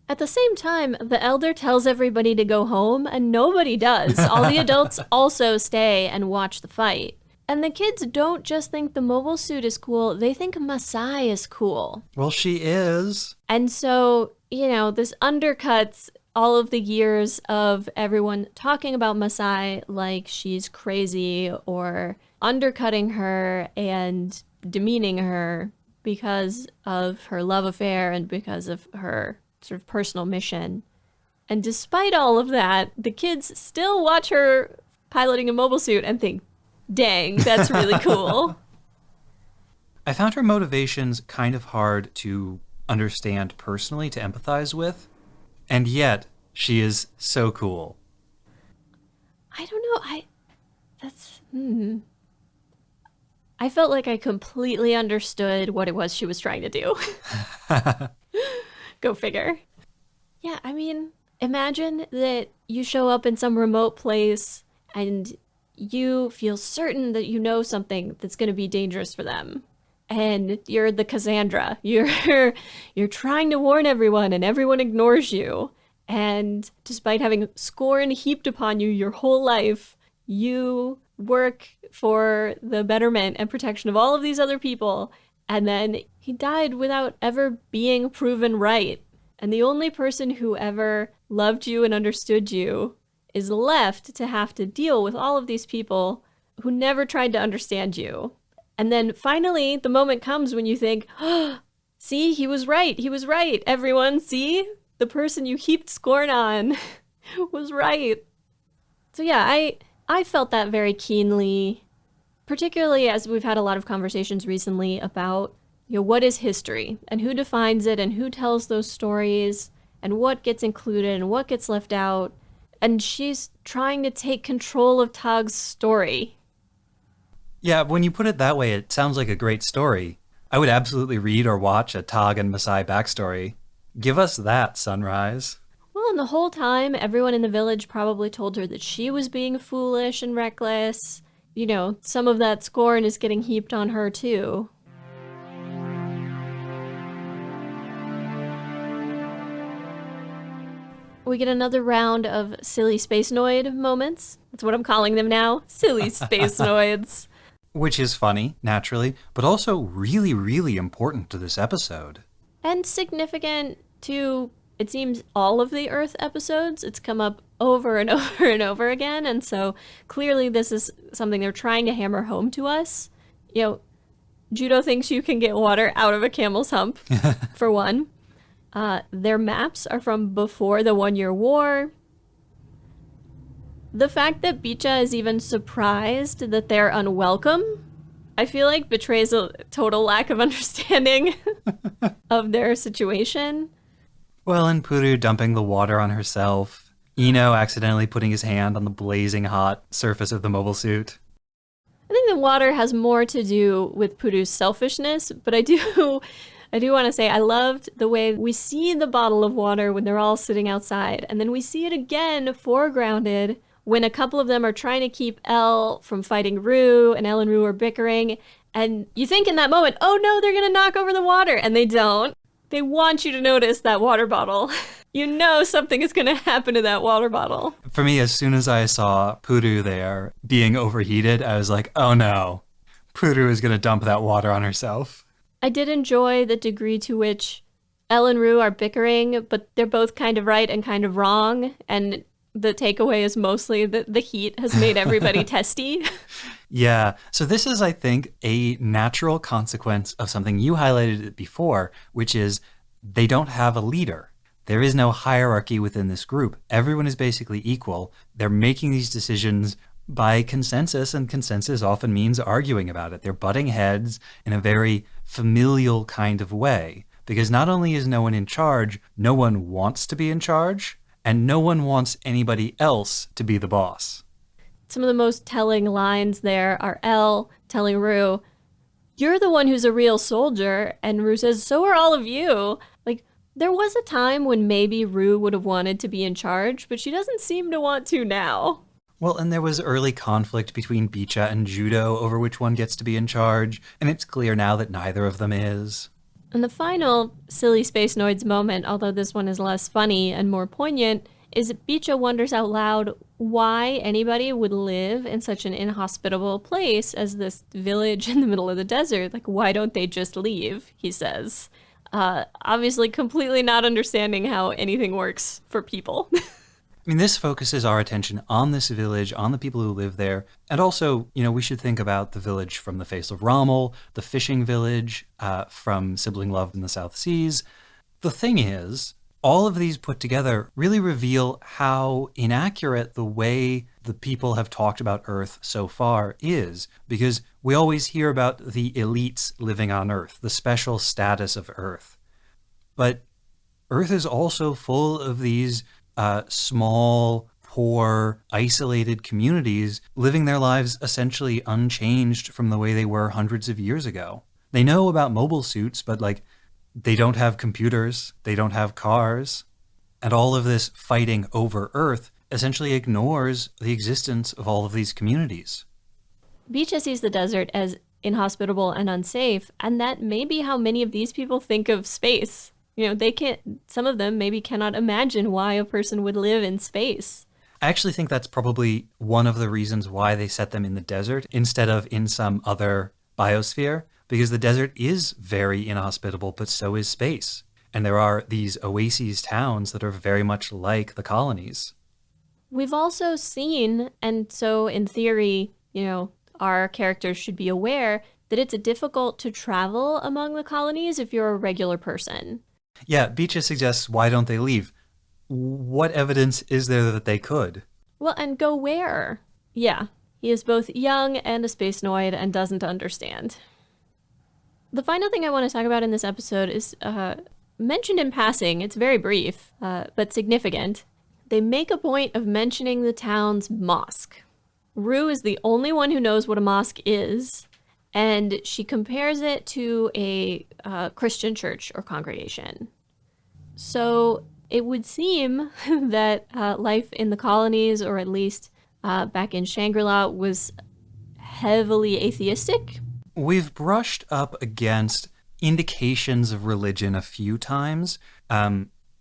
[SPEAKER 1] At the same time, the elder tells everybody to go home, and nobody does. All the adults also stay and watch the fight. And the kids don't just think the mobile suit is cool, they think Masai is cool.
[SPEAKER 2] Well, she is.
[SPEAKER 1] And so, this undercuts all of the years of everyone talking about Masai like she's crazy or undercutting her and demeaning her because of her love affair and because of her sort of personal mission. And despite all of that, the kids still watch her piloting a mobile suit and think, dang, that's really cool.
[SPEAKER 2] I found her motivations kind of hard to understand personally, to empathize with. And yet, she is so cool.
[SPEAKER 1] I don't know. I felt like I completely understood what it was she was trying to do. Go figure. Yeah, I mean, imagine that you show up in some remote place and you feel certain that you know something that's going to be dangerous for them. And you're the Cassandra. You're trying to warn everyone and everyone ignores you. And despite having scorn heaped upon you your whole life, you work for the betterment and protection of all of these other people. And then he died without ever being proven right. And the only person who ever loved you and understood you is left to have to deal with all of these people who never tried to understand you. And then finally, the moment comes when you think, oh, see, he was right. He was right. Everyone, see? The person you heaped scorn on was right. So yeah, I felt that very keenly, particularly as we've had a lot of conversations recently about, what is history and who defines it and who tells those stories and what gets included and what gets left out. And she's trying to take control of Tog's story.
[SPEAKER 2] Yeah, when you put it that way, it sounds like a great story. I would absolutely read or watch a Tog and Masai backstory. Give us that, Sunrise.
[SPEAKER 1] Well, and the whole time, everyone in the village probably told her that she was being foolish and reckless. Some of that scorn is getting heaped on her, too. We get another round of silly Space Noid moments. That's what I'm calling them now. Silly Space Noids.
[SPEAKER 2] Which is funny, naturally, but also really, really important to this episode.
[SPEAKER 1] And significant to, it seems, all of the Earth episodes. It's come up over and over and over again. And so clearly this is something they're trying to hammer home to us. Judo thinks you can get water out of a camel's hump, for one. Their maps are from before the 1 Year War. The fact that Bicha is even surprised that they're unwelcome, I feel like betrays a total lack of understanding of their situation.
[SPEAKER 2] Well, and Puru dumping the water on herself. Ino accidentally putting his hand on the blazing hot surface of the mobile suit.
[SPEAKER 1] I think the water has more to do with Puru's selfishness, but I do want to say I loved the way we see the bottle of water when they're all sitting outside, and then we see it again foregrounded when a couple of them are trying to keep Elle from fighting Rue, and Elle and Rue are bickering, and you think in that moment, oh no, they're gonna knock over the water, and they don't. They want you to notice that water bottle. You know something is gonna happen to that water bottle.
[SPEAKER 2] For me, as soon as I saw Puru there being overheated, I was like, oh no, Puru is gonna dump that water on herself.
[SPEAKER 1] I did enjoy the degree to which Elle and Rue are bickering, but they're both kind of right and kind of wrong, and the takeaway is mostly that the heat has made everybody testy.
[SPEAKER 2] Yeah, so this is, I think, a natural consequence of something you highlighted before, which is they don't have a leader. There is no hierarchy within this group. Everyone is basically equal. They're making these decisions by consensus, and consensus often means arguing about it. They're butting heads in a very familial kind of way, because not only is no one in charge, no one wants to be in charge, and no one wants anybody else to be the boss.
[SPEAKER 1] Some of the most telling lines there are Elle telling Rue, "You're the one who's a real soldier," and Rue says, "So are all of you." Like, there was a time when maybe Rue would have wanted to be in charge, but she doesn't seem to want to now.
[SPEAKER 2] Well, and there was early conflict between Bicha and Judo over which one gets to be in charge, and it's clear now that neither of them is.
[SPEAKER 1] And the final silly Space Noids moment, although this one is less funny and more poignant, is Bicha wonders out loud why anybody would live in such an inhospitable place as this village in the middle of the desert. Like, why don't they just leave, he says. Obviously completely not understanding how anything works for people.
[SPEAKER 2] I mean, this focuses our attention on this village, on the people who live there. And also, we should think about the village from The Face of Rommel, the fishing village from Sibling Love in the South Seas. The thing is, all of these put together really reveal how inaccurate the way the people have talked about Earth so far is, because we always hear about the elites living on Earth, the special status of Earth. But Earth is also full of these small, poor, isolated communities living their lives essentially unchanged from the way they were hundreds of years ago. They know about mobile suits, but they don't have computers, they don't have cars, and all of this fighting over Earth essentially ignores the existence of all of these communities.
[SPEAKER 1] Bicha sees the desert as inhospitable and unsafe, and that may be how many of these people think of space. Some of them maybe cannot imagine why a person would live in space.
[SPEAKER 2] I actually think that's probably one of the reasons why they set them in the desert instead of in some other biosphere, because the desert is very inhospitable, but so is space. And there are these oases towns that are very much like the colonies.
[SPEAKER 1] We've also seen, and so in theory, our characters should be aware that it's difficult to travel among the colonies if you're a regular person.
[SPEAKER 2] Yeah, Bicha suggests, why don't they leave? What evidence is there that they could?
[SPEAKER 1] Well, and go where? Yeah, he is both young and a space noid and doesn't understand. The final thing I want to talk about in this episode is mentioned in passing. It's very brief, but significant. They make a point of mentioning the town's mosque. Rue is the only one who knows what a mosque is, and she compares it to a Christian church or congregation. So it would seem that life in the colonies, or at least back in Shangri-La, was heavily atheistic.
[SPEAKER 2] We've brushed up against indications of religion a few times.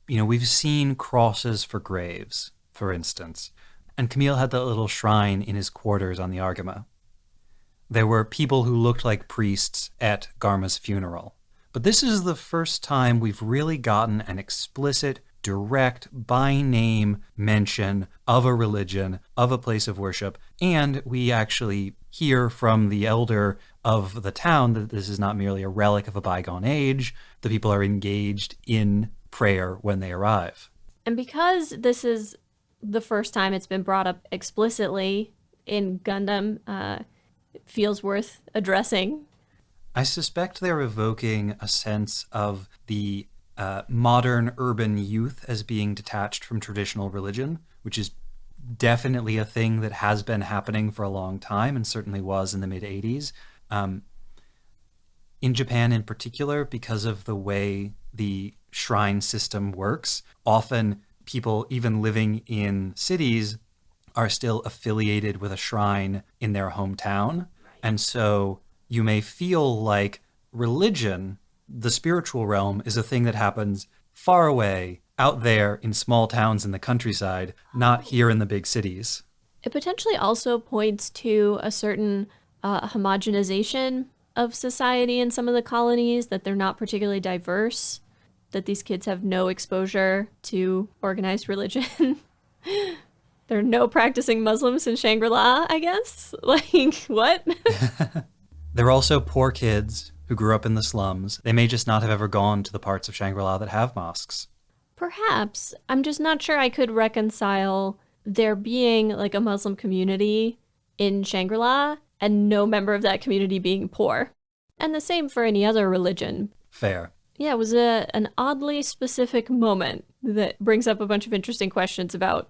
[SPEAKER 2] We've seen crosses for graves, for instance. And Camille had that little shrine in his quarters on the Argama. There were people who looked like priests at Garma's funeral. But this is the first time we've really gotten an explicit, direct, by-name mention of a religion, of a place of worship, and we actually hear from the elder of the town that this is not merely a relic of a bygone age. The people are engaged in prayer when they arrive.
[SPEAKER 1] And because this is the first time it's been brought up explicitly in Gundam, it feels worth addressing.
[SPEAKER 2] I suspect they're evoking a sense of the modern urban youth as being detached from traditional religion, which is definitely a thing that has been happening for a long time and certainly was in the mid-'80s. In Japan in particular, because of the way the shrine system works, often people even living in cities are still affiliated with a shrine in their hometown. And so you may feel like religion, the spiritual realm, is a thing that happens far away, out there in small towns in the countryside, not here in the big cities.
[SPEAKER 1] It potentially also points to a certain homogenization of society in some of the colonies, that they're not particularly diverse, that these kids have no exposure to organized religion. There are no practicing Muslims in Shangri-La, I guess? What?
[SPEAKER 2] They're also poor kids who grew up in the slums. They may just not have ever gone to the parts of Shangri-La that have mosques.
[SPEAKER 1] Perhaps. I'm just not sure I could reconcile there being a Muslim community in Shangri-La and no member of that community being poor. And the same for any other religion.
[SPEAKER 2] Fair.
[SPEAKER 1] Yeah, it was an oddly specific moment that brings up a bunch of interesting questions about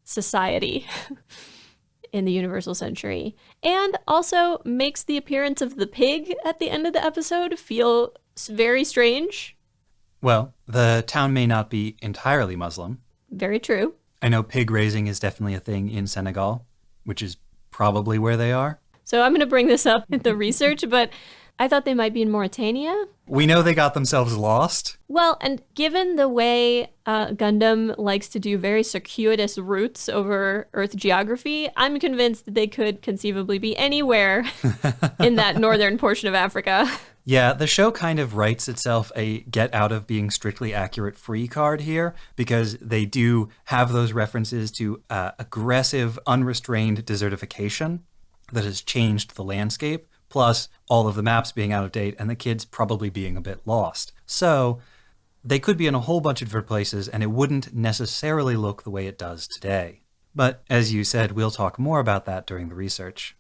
[SPEAKER 1] society in the Universal Century. And also makes the appearance of the pig at the end of the episode feel very strange.
[SPEAKER 2] Well, the town may not be entirely Muslim.
[SPEAKER 1] Very true.
[SPEAKER 2] I know pig raising is definitely a thing in Senegal, which is probably where they are.
[SPEAKER 1] So I'm going to bring this up in the research, but I thought they might be in Mauritania.
[SPEAKER 2] We know they got themselves lost.
[SPEAKER 1] Well, and given the way Gundam likes to do very circuitous routes over Earth geography, I'm convinced that they could conceivably be anywhere in that northern portion of Africa.
[SPEAKER 2] Yeah, the show kind of writes itself a get out of being strictly accurate free card here, because they do have those references to aggressive, unrestrained desertification that has changed the landscape, plus all of the maps being out of date and the kids probably being a bit lost. So they could be in a whole bunch of different places and it wouldn't necessarily look the way it does today. But as you said, we'll talk more about that during the research.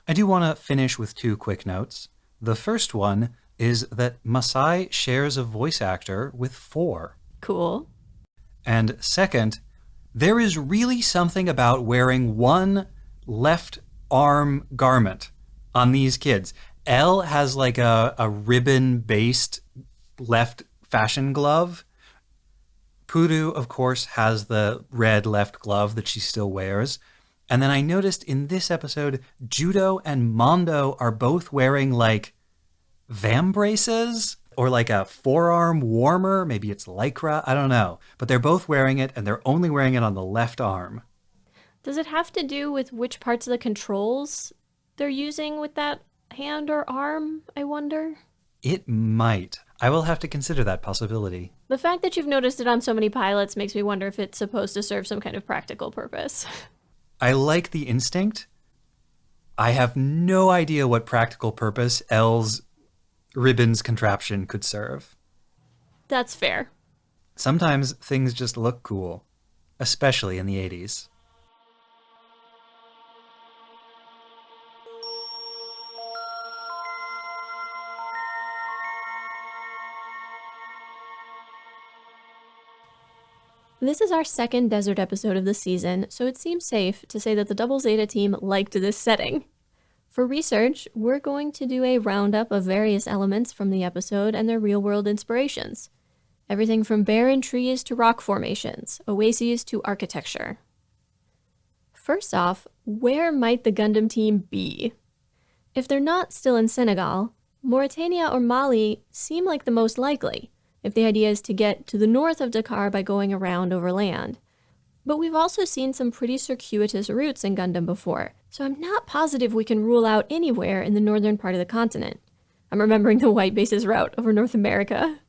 [SPEAKER 2] I do want to finish with 2 quick notes. The first one is that Masai shares a voice actor with 4.
[SPEAKER 1] Cool.
[SPEAKER 2] And second, there is really something about wearing one left arm garment on these kids. Elle has like a ribbon-based left fashion glove. Puru, of course, has the red left glove that she still wears. And then I noticed in this episode, Judo and Mondo are both wearing like vambraces or like a forearm warmer. Maybe it's Lycra, I don't know. But they're both wearing it and they're only wearing it on the left arm.
[SPEAKER 1] Does it have to do with which parts of the controls they're using with that hand or arm, I wonder?
[SPEAKER 2] It might. I will have to consider that possibility.
[SPEAKER 1] The fact that you've noticed it on so many pilots makes me wonder if it's supposed to serve some kind of practical purpose.
[SPEAKER 2] I like the instinct. I have no idea what practical purpose Elle's ribbons contraption could serve.
[SPEAKER 1] That's fair.
[SPEAKER 2] Sometimes things just look cool, especially in the 80s.
[SPEAKER 1] This is our second desert episode of the season, so it seems safe to say that the Double Zeta team liked this setting. For research, we're going to do a roundup of various elements from the episode and their real-world inspirations. Everything from barren trees to rock formations, oases to architecture. First off, where might the Gundam team be? If they're not still in Senegal, Mauritania or Mali seem like the most likely, if the idea is to get to the north of Dakar by going around over land. But we've also seen some pretty circuitous routes in Gundam before, so I'm not positive we can rule out anywhere in the northern part of the continent. I'm remembering the White Base's route over North America.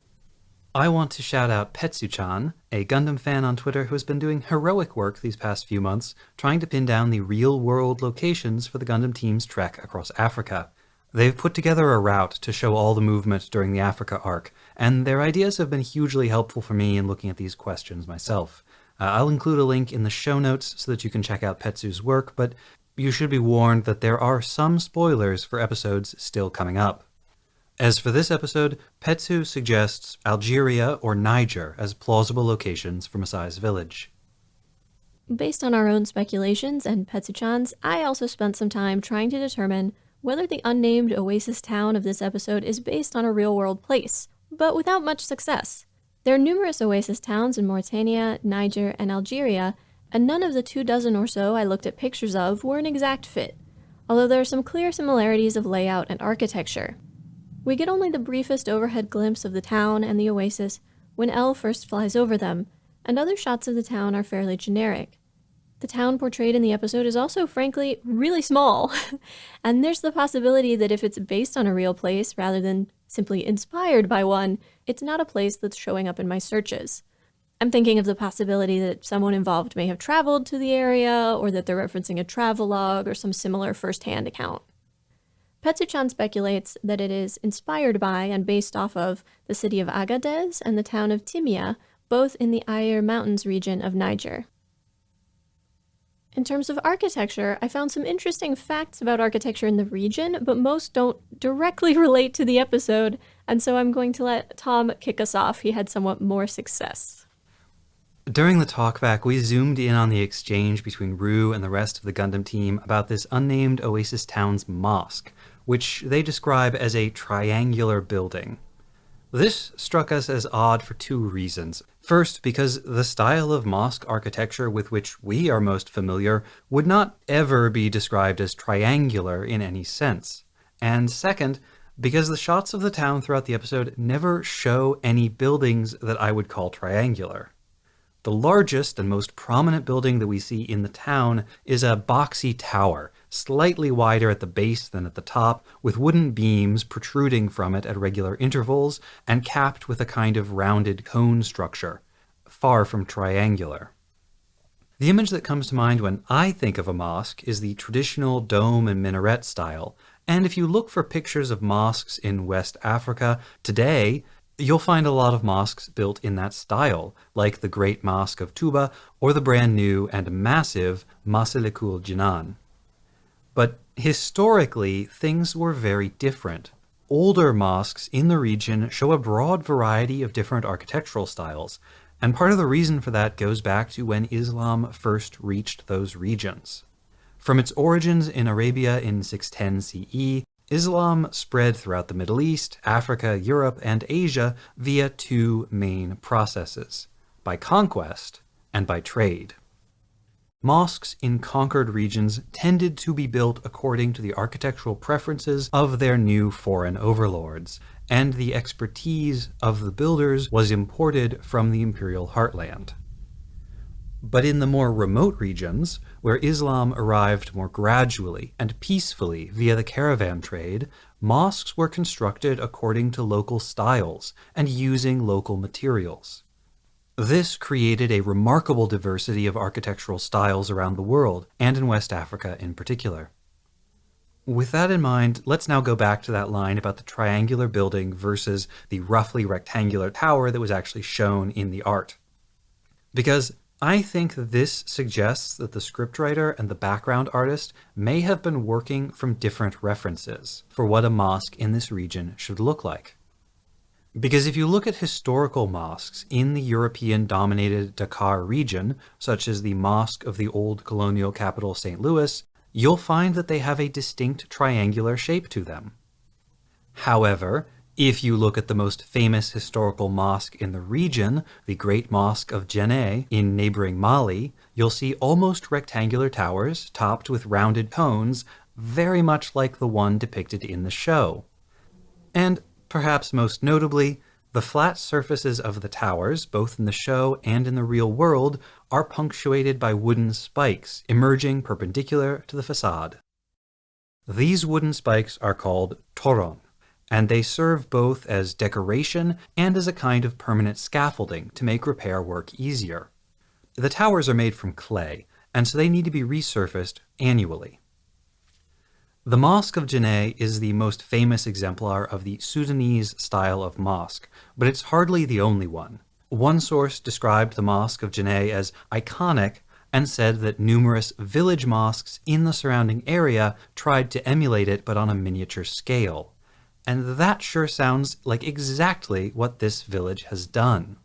[SPEAKER 2] I want to shout out Petsu-chan, a Gundam fan on Twitter who has been doing heroic work these past few months, trying to pin down the real-world locations for the Gundam team's trek across Africa. They've put together a route to show all the movement during the Africa arc, and their ideas have been hugely helpful for me in looking at these questions myself. I'll include a link in the show notes so that you can check out Petsu's work, but you should be warned that there are some spoilers for episodes still coming up. As for this episode, Petsu suggests Algeria or Niger as plausible locations for Masai's village.
[SPEAKER 1] Based on our own speculations and Petsu-chan's, I also spent some time trying to determine whether the unnamed oasis town of this episode is based on a real-world place, but without much success. There are numerous oasis towns in Mauritania, Niger, and Algeria, and none of the 24 or so I looked at pictures of were an exact fit, although there are some clear similarities of layout and architecture. We get only the briefest overhead glimpse of the town and the oasis when Elle first flies over them, and other shots of the town are fairly generic. The town portrayed in the episode is also, frankly, really small, and there's the possibility that if it's based on a real place rather than simply inspired by one, it's not a place that's showing up in my searches. I'm thinking of the possibility that someone involved may have traveled to the area, or that they're referencing a travelogue or some similar first-hand account. Petsu-chan speculates that it is inspired by and based off of the city of Agadez and the town of Timia, both in the Aïr Mountains region of Niger. In terms of architecture, I found some interesting facts about architecture in the region, but most don't directly relate to the episode, and so I'm going to let Tom kick us off. He had somewhat more success.
[SPEAKER 2] During the talkback, we zoomed in on the exchange between Rue and the rest of the Gundam team about this unnamed Oasis town's mosque, which they describe as a triangular building. This struck us as odd for 2 reasons. First, because the style of mosque architecture with which we are most familiar would not ever be described as triangular in any sense. And second, because the shots of the town throughout the episode never show any buildings that I would call triangular. The largest and most prominent building that we see in the town is a boxy tower, slightly wider at the base than at the top, with wooden beams protruding from it at regular intervals and capped with a kind of rounded cone structure, far from triangular. The image that comes to mind when I think of a mosque is the traditional dome and minaret style, and if you look for pictures of mosques in West Africa today, you'll find a lot of mosques built in that style, like the Great Mosque of Touba or the brand new and massive Masalikul Jinan. But historically, things were very different. Older mosques in the region show a broad variety of different architectural styles, and part of the reason for that goes back to when Islam first reached those regions. From its origins in Arabia in 610 CE, Islam spread throughout the Middle East, Africa, Europe, and Asia via two main processes: by conquest and by trade. Mosques in conquered regions tended to be built according to the architectural preferences of their new foreign overlords, and the expertise of the builders was imported from the imperial heartland. But in the more remote regions, where Islam arrived more gradually and peacefully via the caravan trade, mosques were constructed according to local styles and using local materials. This created a remarkable diversity of architectural styles around the world, and in West Africa in particular. With that in mind, let's now go back to that line about the triangular building versus the roughly rectangular tower that was actually shown in the art. Because I think this suggests that the scriptwriter and the background artist may have been working from different references for what a mosque in this region should look like. Because if you look at historical mosques in the European-dominated Dakar region, such as the Mosque of the old colonial capital St. Louis, you'll find that they have a distinct triangular shape to them. However, if you look at the most famous historical mosque in the region, the Great Mosque of Djenné in neighboring Mali, you'll see almost rectangular towers topped with rounded cones, very much like the one depicted in the show. And perhaps most notably, the flat surfaces of the towers, both in the show and in the real world, are punctuated by wooden spikes emerging perpendicular to the facade. These wooden spikes are called toron, and they serve both as decoration and as a kind of permanent scaffolding to make repair work easier. The towers are made from clay, and so they need to be resurfaced annually. The Mosque of Djenné is the most famous exemplar of the Sudanese style of mosque, but it's hardly the only one. One source described the Mosque of Djenné as iconic and said that numerous village mosques in the surrounding area tried to emulate it but on a miniature scale. And that sure sounds like exactly what this village has done.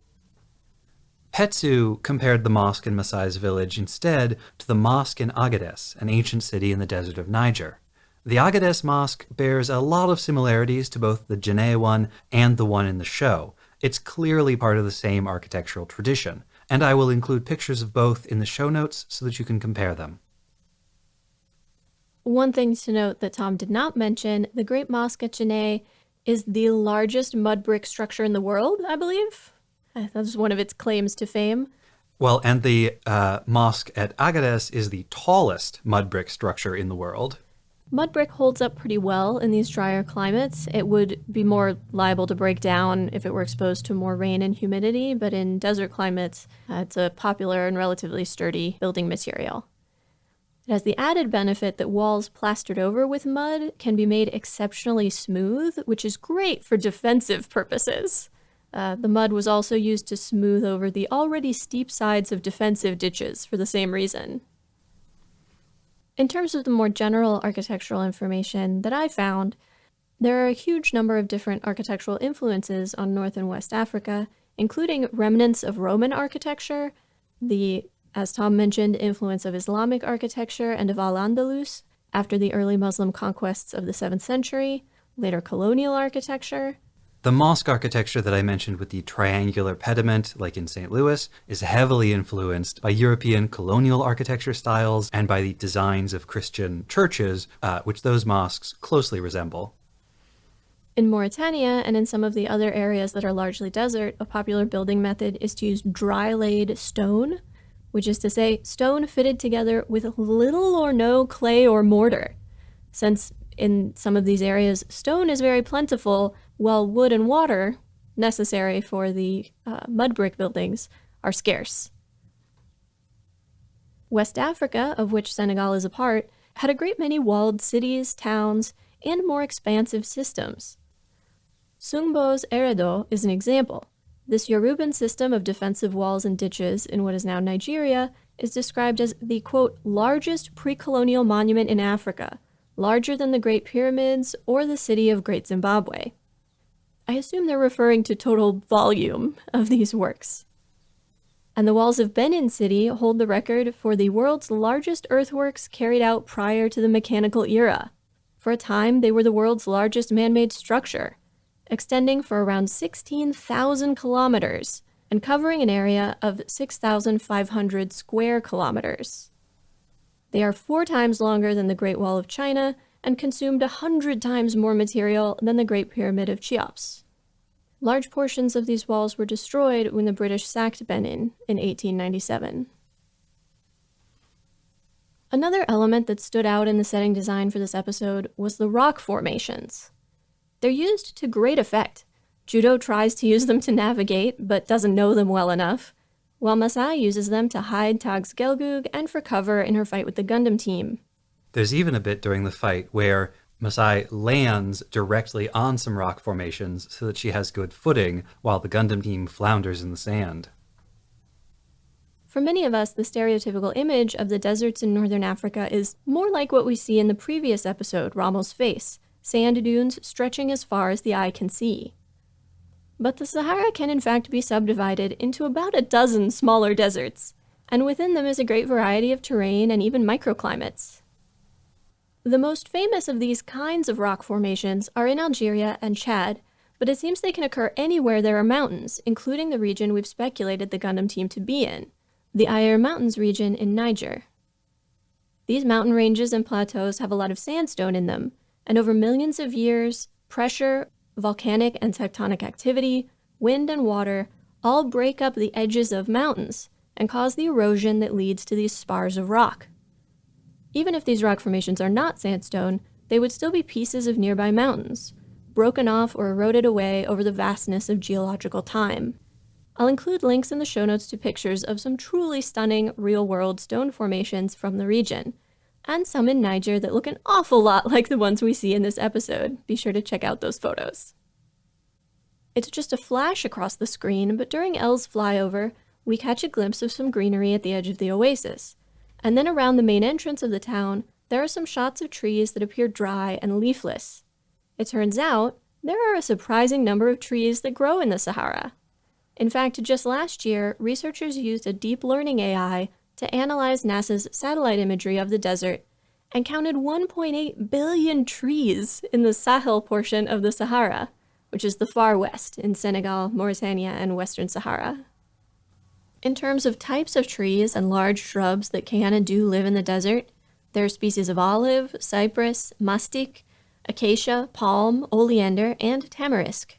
[SPEAKER 2] Petsu compared the mosque in Masai's village instead to the mosque in Agadez, an ancient city in the desert of Niger. The Agadez Mosque bears a lot of similarities to both the Djenné one and the one in the show. It's clearly part of the same architectural tradition, and I will include pictures of both in the show notes so that you can compare them.
[SPEAKER 1] One thing to note that Tom did not mention, the Great Mosque at Djenné is the largest mud brick structure in the world, I believe. That was one of its claims to fame.
[SPEAKER 2] Well, and the mosque at Agadez is the tallest mud brick structure in the world.
[SPEAKER 1] Mud brick holds up pretty well in these drier climates. It would be more liable to break down if it were exposed to more rain and humidity, but in desert climates, it's a popular and relatively sturdy building material. It has the added benefit that walls plastered over with mud can be made exceptionally smooth, which is great for defensive purposes. The mud was also used to smooth over the already steep sides of defensive ditches for the same reason. In terms of the more general architectural information that I found, there are a huge number of different architectural influences on North and West Africa, including remnants of Roman architecture, the, as Tom mentioned, influence of Islamic architecture and of Al-Andalus after the early Muslim conquests of the 7th century, later colonial architecture,
[SPEAKER 2] The mosque architecture that I mentioned with the triangular pediment, like in St. Louis, is heavily influenced by European colonial architecture styles and by the designs of Christian churches, which those mosques closely resemble.
[SPEAKER 1] In Mauritania and in some of the other areas that are largely desert, a popular building method is to use dry-laid stone, which is to say stone fitted together with little or no clay or mortar. Since in some of these areas, stone is very plentiful, while wood and water, necessary for the mud brick buildings, are scarce. West Africa, of which Senegal is a part, had a great many walled cities, towns, and more expansive systems. Sungbo's Eredo is an example. This Yoruban system of defensive walls and ditches in what is now Nigeria is described as the, quote, largest pre-colonial monument in Africa, larger than the Great Pyramids or the city of Great Zimbabwe. I assume they're referring to total volume of these works. And the walls of Benin City hold the record for the world's largest earthworks carried out prior to the mechanical era. For a time, they were the world's largest man-made structure, extending for around 16,000 kilometers and covering an area of 6,500 square kilometers. They are 4 times longer than the Great Wall of China and consumed 100 times more material than the Great Pyramid of Cheops. Large portions of these walls were destroyed when the British sacked Benin in 1897. Another element that stood out in the setting design for this episode was the rock formations. They're used to great effect. Judo tries to use them to navigate, but doesn't know them well enough, while Masai uses them to hide Tag's Gelgug and for cover in her fight with the Gundam team.
[SPEAKER 2] There's even a bit during the fight where Masai lands directly on some rock formations so that she has good footing while the Gundam team flounders in the sand.
[SPEAKER 1] For many of us, the stereotypical image of the deserts in northern Africa is more like what we see in the previous episode, Rommel's Face, sand dunes stretching as far as the eye can see. But the Sahara can in fact be subdivided into about a dozen smaller deserts, and within them is a great variety of terrain and even microclimates. The most famous of these kinds of rock formations are in Algeria and Chad, but it seems they can occur anywhere there are mountains, including the region we've speculated the Gundam team to be in, the Ayer Mountains region in Niger. These mountain ranges and plateaus have a lot of sandstone in them, and over millions of years, pressure, volcanic and tectonic activity, wind and water all break up the edges of mountains and cause the erosion that leads to these spars of rock. Even if these rock formations are not sandstone, they would still be pieces of nearby mountains, broken off or eroded away over the vastness of geological time. I'll include links in the show notes to pictures of some truly stunning real-world stone formations from the region, and some in Niger that look an awful lot like the ones we see in this episode. Be sure to check out those photos. It's just a flash across the screen, but during Elle's flyover, we catch a glimpse of some greenery at the edge of the oasis. And then around the main entrance of the town, there are some shots of trees that appear dry and leafless. It turns out, there are a surprising number of trees that grow in the Sahara. In fact, just last year, researchers used a deep learning AI to analyze NASA's satellite imagery of the desert and counted 1.8 billion trees in the Sahel portion of the Sahara, which is the far west in Senegal, Mauritania, and Western Sahara. In terms of types of trees and large shrubs that can and do live in the desert, there are species of olive, cypress, mastic, acacia, palm, oleander, and tamarisk.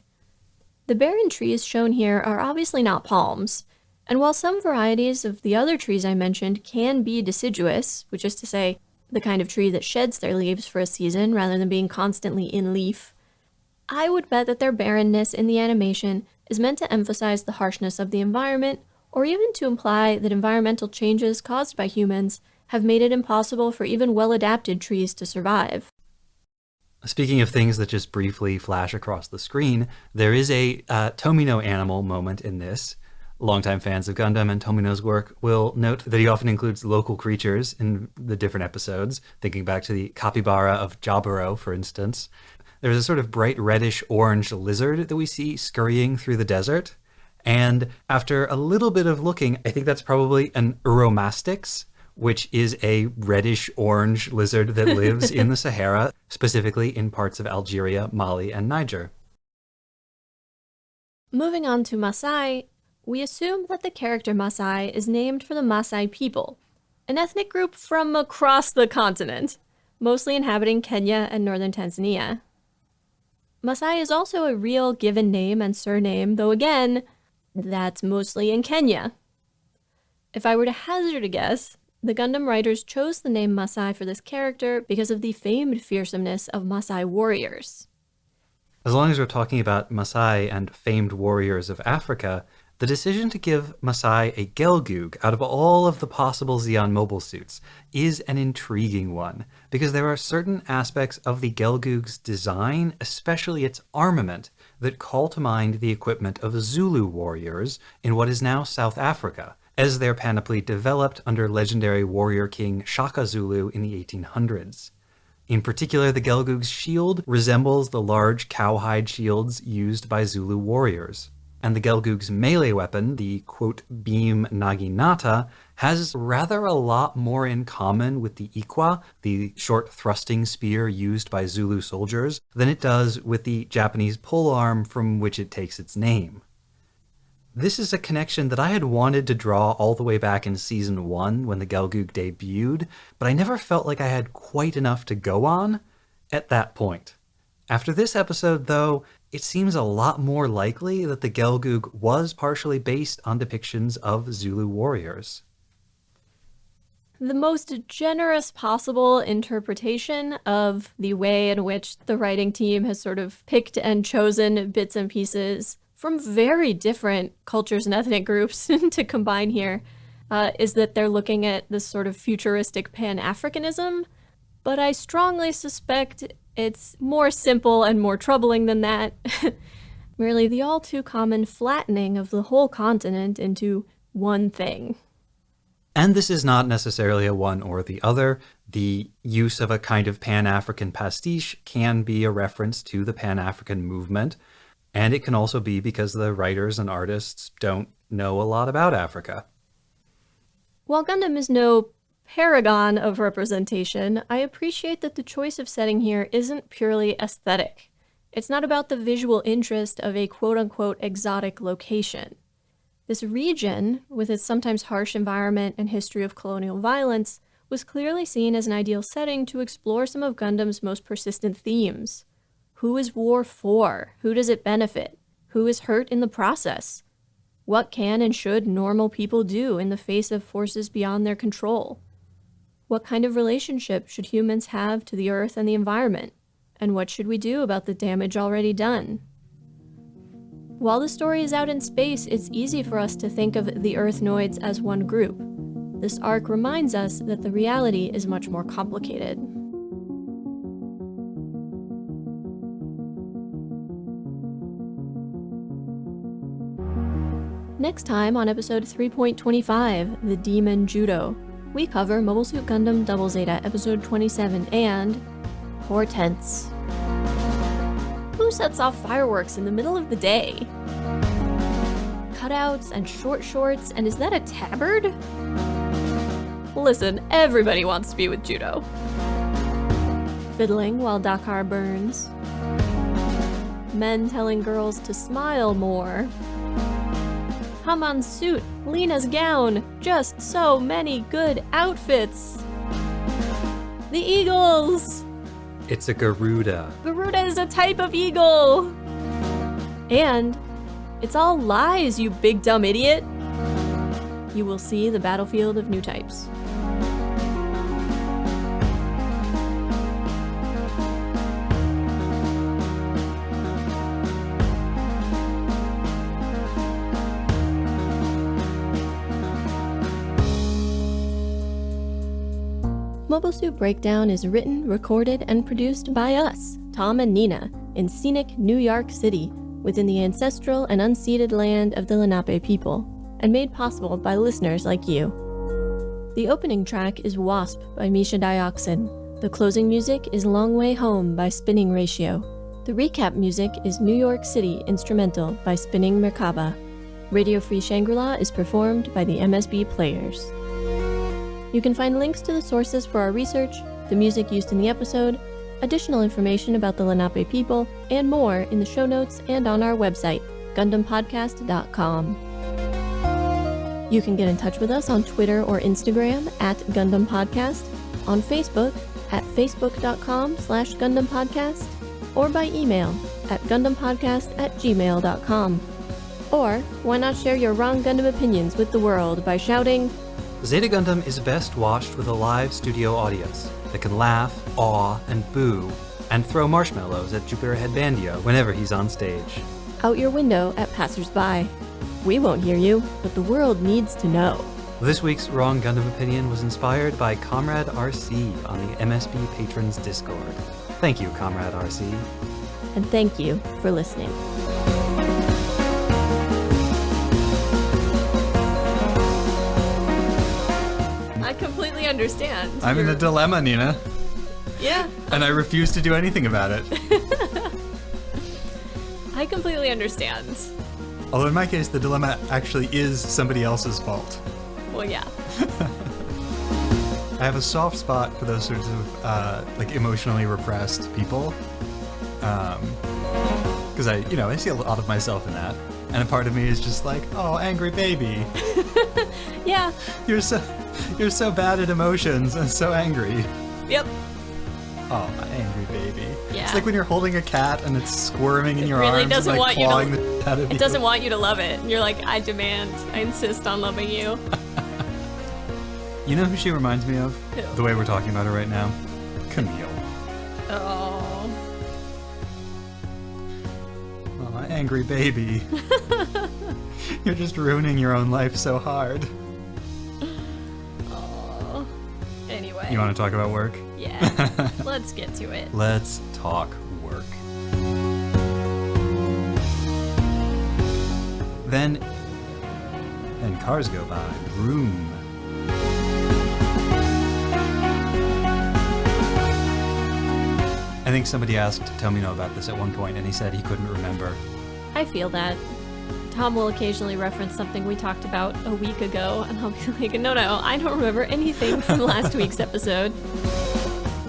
[SPEAKER 1] The barren trees shown here are obviously not palms, and while some varieties of the other trees I mentioned can be deciduous, which is to say, the kind of tree that sheds their leaves for a season rather than being constantly in leaf, I would bet that their barrenness in the animation is meant to emphasize the harshness of the environment, or even to imply that environmental changes caused by humans have made it impossible for even well-adapted trees to survive.
[SPEAKER 2] Speaking of things that just briefly flash across the screen, there is a Tomino animal moment in this. Longtime fans of Gundam and Tomino's work will note that he often includes local creatures in the different episodes, thinking back to the capybara of Jaburo, for instance. There's a sort of bright reddish-orange lizard that we see scurrying through the desert. And after a little bit of looking, I think that's probably an Uromastix, which is a reddish-orange lizard that lives in the Sahara, specifically in parts of Algeria, Mali, and Niger.
[SPEAKER 1] Moving on to Masai, we assume that the character Masai is named for the Masai people, an ethnic group from across the continent, mostly inhabiting Kenya and northern Tanzania. Masai is also a real given name and surname, though again, that's mostly in Kenya. If I were to hazard a guess, the Gundam writers chose the name Masai for this character because of the famed fearsomeness of Masai warriors.
[SPEAKER 2] As long as we're talking about Masai and famed warriors of Africa, the decision to give Masai a Gelgoog out of all of the possible Zeon mobile suits is an intriguing one, because there are certain aspects of the Gelgoog's design, especially its armament, that call to mind the equipment of Zulu warriors in what is now South Africa, as their panoply developed under legendary warrior king Shaka Zulu in the 1800s. In particular, the Gelgoog's shield resembles the large cowhide shields used by Zulu warriors. And the Gelgoog's melee weapon, the quote beam naginata, has rather a lot more in common with the Ikwa, the short thrusting spear used by Zulu soldiers, than it does with the Japanese polearm from which it takes its name. This is a connection that I had wanted to draw all the way back in Season 1 when the Gelgoog debuted, but I never felt like I had quite enough to go on at that point. After this episode, though, it seems a lot more likely that the Gelgoog was partially based on depictions of Zulu warriors.
[SPEAKER 1] The most generous possible interpretation of the way in which the writing team has sort of picked and chosen bits and pieces from very different cultures and ethnic groups to combine here is that they're looking at this sort of futuristic Pan-Africanism, but I strongly suspect it's more simple and more troubling than that. Merely the all too common flattening of the whole continent into one thing.
[SPEAKER 2] And this is not necessarily a one or the other. The use of a kind of Pan-African pastiche can be a reference to the Pan-African movement, and it can also be because the writers and artists don't know a lot about Africa.
[SPEAKER 1] While Gundam is no paragon of representation, I appreciate that the choice of setting here isn't purely aesthetic. It's not about the visual interest of a quote-unquote exotic location. This region, with its sometimes harsh environment and history of colonial violence, was clearly seen as an ideal setting to explore some of Gundam's most persistent themes. Who is war for? Who does it benefit? Who is hurt in the process? What can and should normal people do in the face of forces beyond their control? What kind of relationship should humans have to the Earth and the environment? And what should we do about the damage already done? While the story is out in space, it's easy for us to think of the Earthnoids as one group. This arc reminds us that the reality is much more complicated. Next time on episode 3.25, The Demon Judo, we cover Mobile Suit Gundam ZZ episode 27 and Hortense. Who sets off fireworks in the middle of the day? Cutouts and short shorts, and is that a tabard? Listen, everybody wants to be with Judo. Fiddling while Dakar burns. Men telling girls to smile more. Haman's suit, Lena's gown, just so many good outfits. The eagles!
[SPEAKER 2] It's a Garuda.
[SPEAKER 1] Garuda is a type of eagle! And it's all lies, you big dumb idiot! You will see the battlefield of new types. Mobile Suit Breakdown is written, recorded, and produced by us, Tom and Nina, in scenic New York City, within the ancestral and unceded land of the Lenape people, and made possible by listeners like you. The opening track is Wasp by Misha Dioxin. The closing music is Long Way Home by Spinning Ratio. The recap music is New York City Instrumental by Spinning Merkaba. Radio Free Shangri-La is performed by the MSB Players. You can find links to the sources for our research, the music used in the episode, additional information about the Lenape people, and more in the show notes and on our website, GundamPodcast.com. You can get in touch with us on Twitter or Instagram at Gundam Podcast, on Facebook at facebook.com/Gundam Podcast, or by email at GundamPodcast@gmail.com. Or why not share your wrong Gundam opinions with the world by shouting,
[SPEAKER 2] Zeta Gundam is best watched with a live studio audience that can laugh, awe, and boo, and throw marshmallows at Jupiter Headbandio whenever he's on stage.
[SPEAKER 1] out your window at passersby. We won't hear you, but the world needs to know.
[SPEAKER 2] This week's Wrong Gundam Opinion was inspired by Comrade RC on the MSB Patrons Discord. Thank you, Comrade RC.
[SPEAKER 1] And thank you for listening. I completely understand.
[SPEAKER 2] I'm in a dilemma, Nina,
[SPEAKER 1] Yeah,
[SPEAKER 2] and I refuse to do anything about it.
[SPEAKER 1] I completely understand.
[SPEAKER 2] Although in my case, the dilemma actually is somebody else's fault.
[SPEAKER 1] Well, yeah.
[SPEAKER 2] I have a soft spot for those sorts of like emotionally repressed people, because I see a lot of myself in that, and a part of me is just like, oh, angry baby.
[SPEAKER 1] Yeah.
[SPEAKER 2] You're so bad at emotions and so angry.
[SPEAKER 1] Yep.
[SPEAKER 2] Oh, angry baby.
[SPEAKER 1] Yeah.
[SPEAKER 2] It's like when you're holding a cat and it's squirming in your
[SPEAKER 1] really
[SPEAKER 2] arms
[SPEAKER 1] doesn't
[SPEAKER 2] and like
[SPEAKER 1] want you to-
[SPEAKER 2] clawing the shit out of you.
[SPEAKER 1] It doesn't want you to love it. And you're like, I insist on loving you.
[SPEAKER 2] You know who she reminds me of?
[SPEAKER 1] Who?
[SPEAKER 2] The way we're talking about her right now? Camille.
[SPEAKER 1] Oh.
[SPEAKER 2] Oh, angry baby. You're just ruining your own life so hard.
[SPEAKER 1] Oh. Anyway.
[SPEAKER 2] You want to talk about work?
[SPEAKER 1] Yeah. Let's get to it.
[SPEAKER 2] Let's talk work. Then cars go by. Vroom. I think somebody asked Tomino about this at one point, and he said he couldn't remember.
[SPEAKER 1] I feel that. Tom will occasionally reference something we talked about a week ago, and I'll be like, no, I don't remember anything from last week's episode.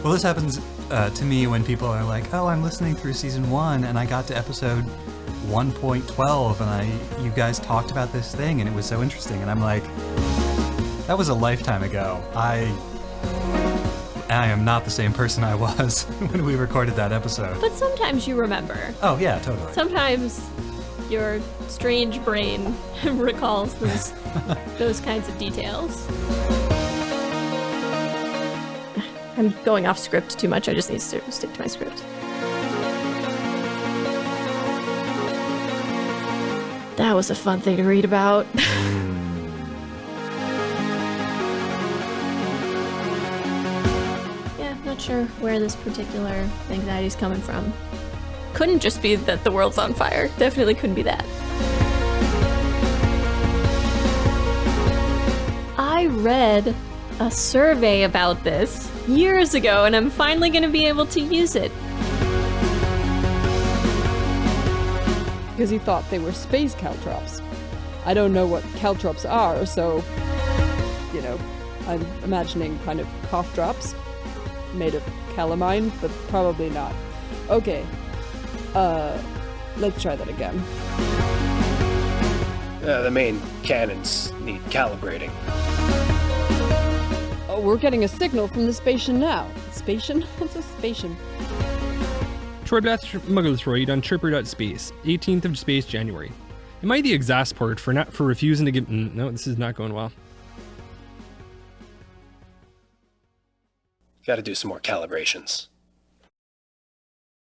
[SPEAKER 2] Well, this happens to me when people are like, oh, I'm listening through season 1, and I got to episode 1.12, and you guys talked about this thing, and it was so interesting. And I'm like, that was a lifetime ago. I am not the same person I was when we recorded that episode.
[SPEAKER 1] But sometimes you remember.
[SPEAKER 2] Oh, yeah, totally.
[SPEAKER 1] Sometimes your strange brain recalls those kinds of details. I'm going off script too much. I just need to stick to my script. That was a fun thing to read about. Yeah, not sure where this particular anxiety is coming from. Couldn't just be that the world's on fire. Definitely couldn't be that. I read a survey about this years ago, and I'm finally going to be able to use it.
[SPEAKER 7] Because he thought they were space caltrops. I don't know what caltrops are, so, I'm imagining kind of cough drops made of calamine, but probably not. Okay, let's try that again.
[SPEAKER 5] The main cannons need calibrating.
[SPEAKER 7] Oh, we're getting a signal from the station now. Station? What's a station?
[SPEAKER 6] Troyblath Muggletroid on Chirper.space, 18th of space, January. Am I the exasport for refusing to give... No, this is not going well.
[SPEAKER 5] Gotta do some more calibrations.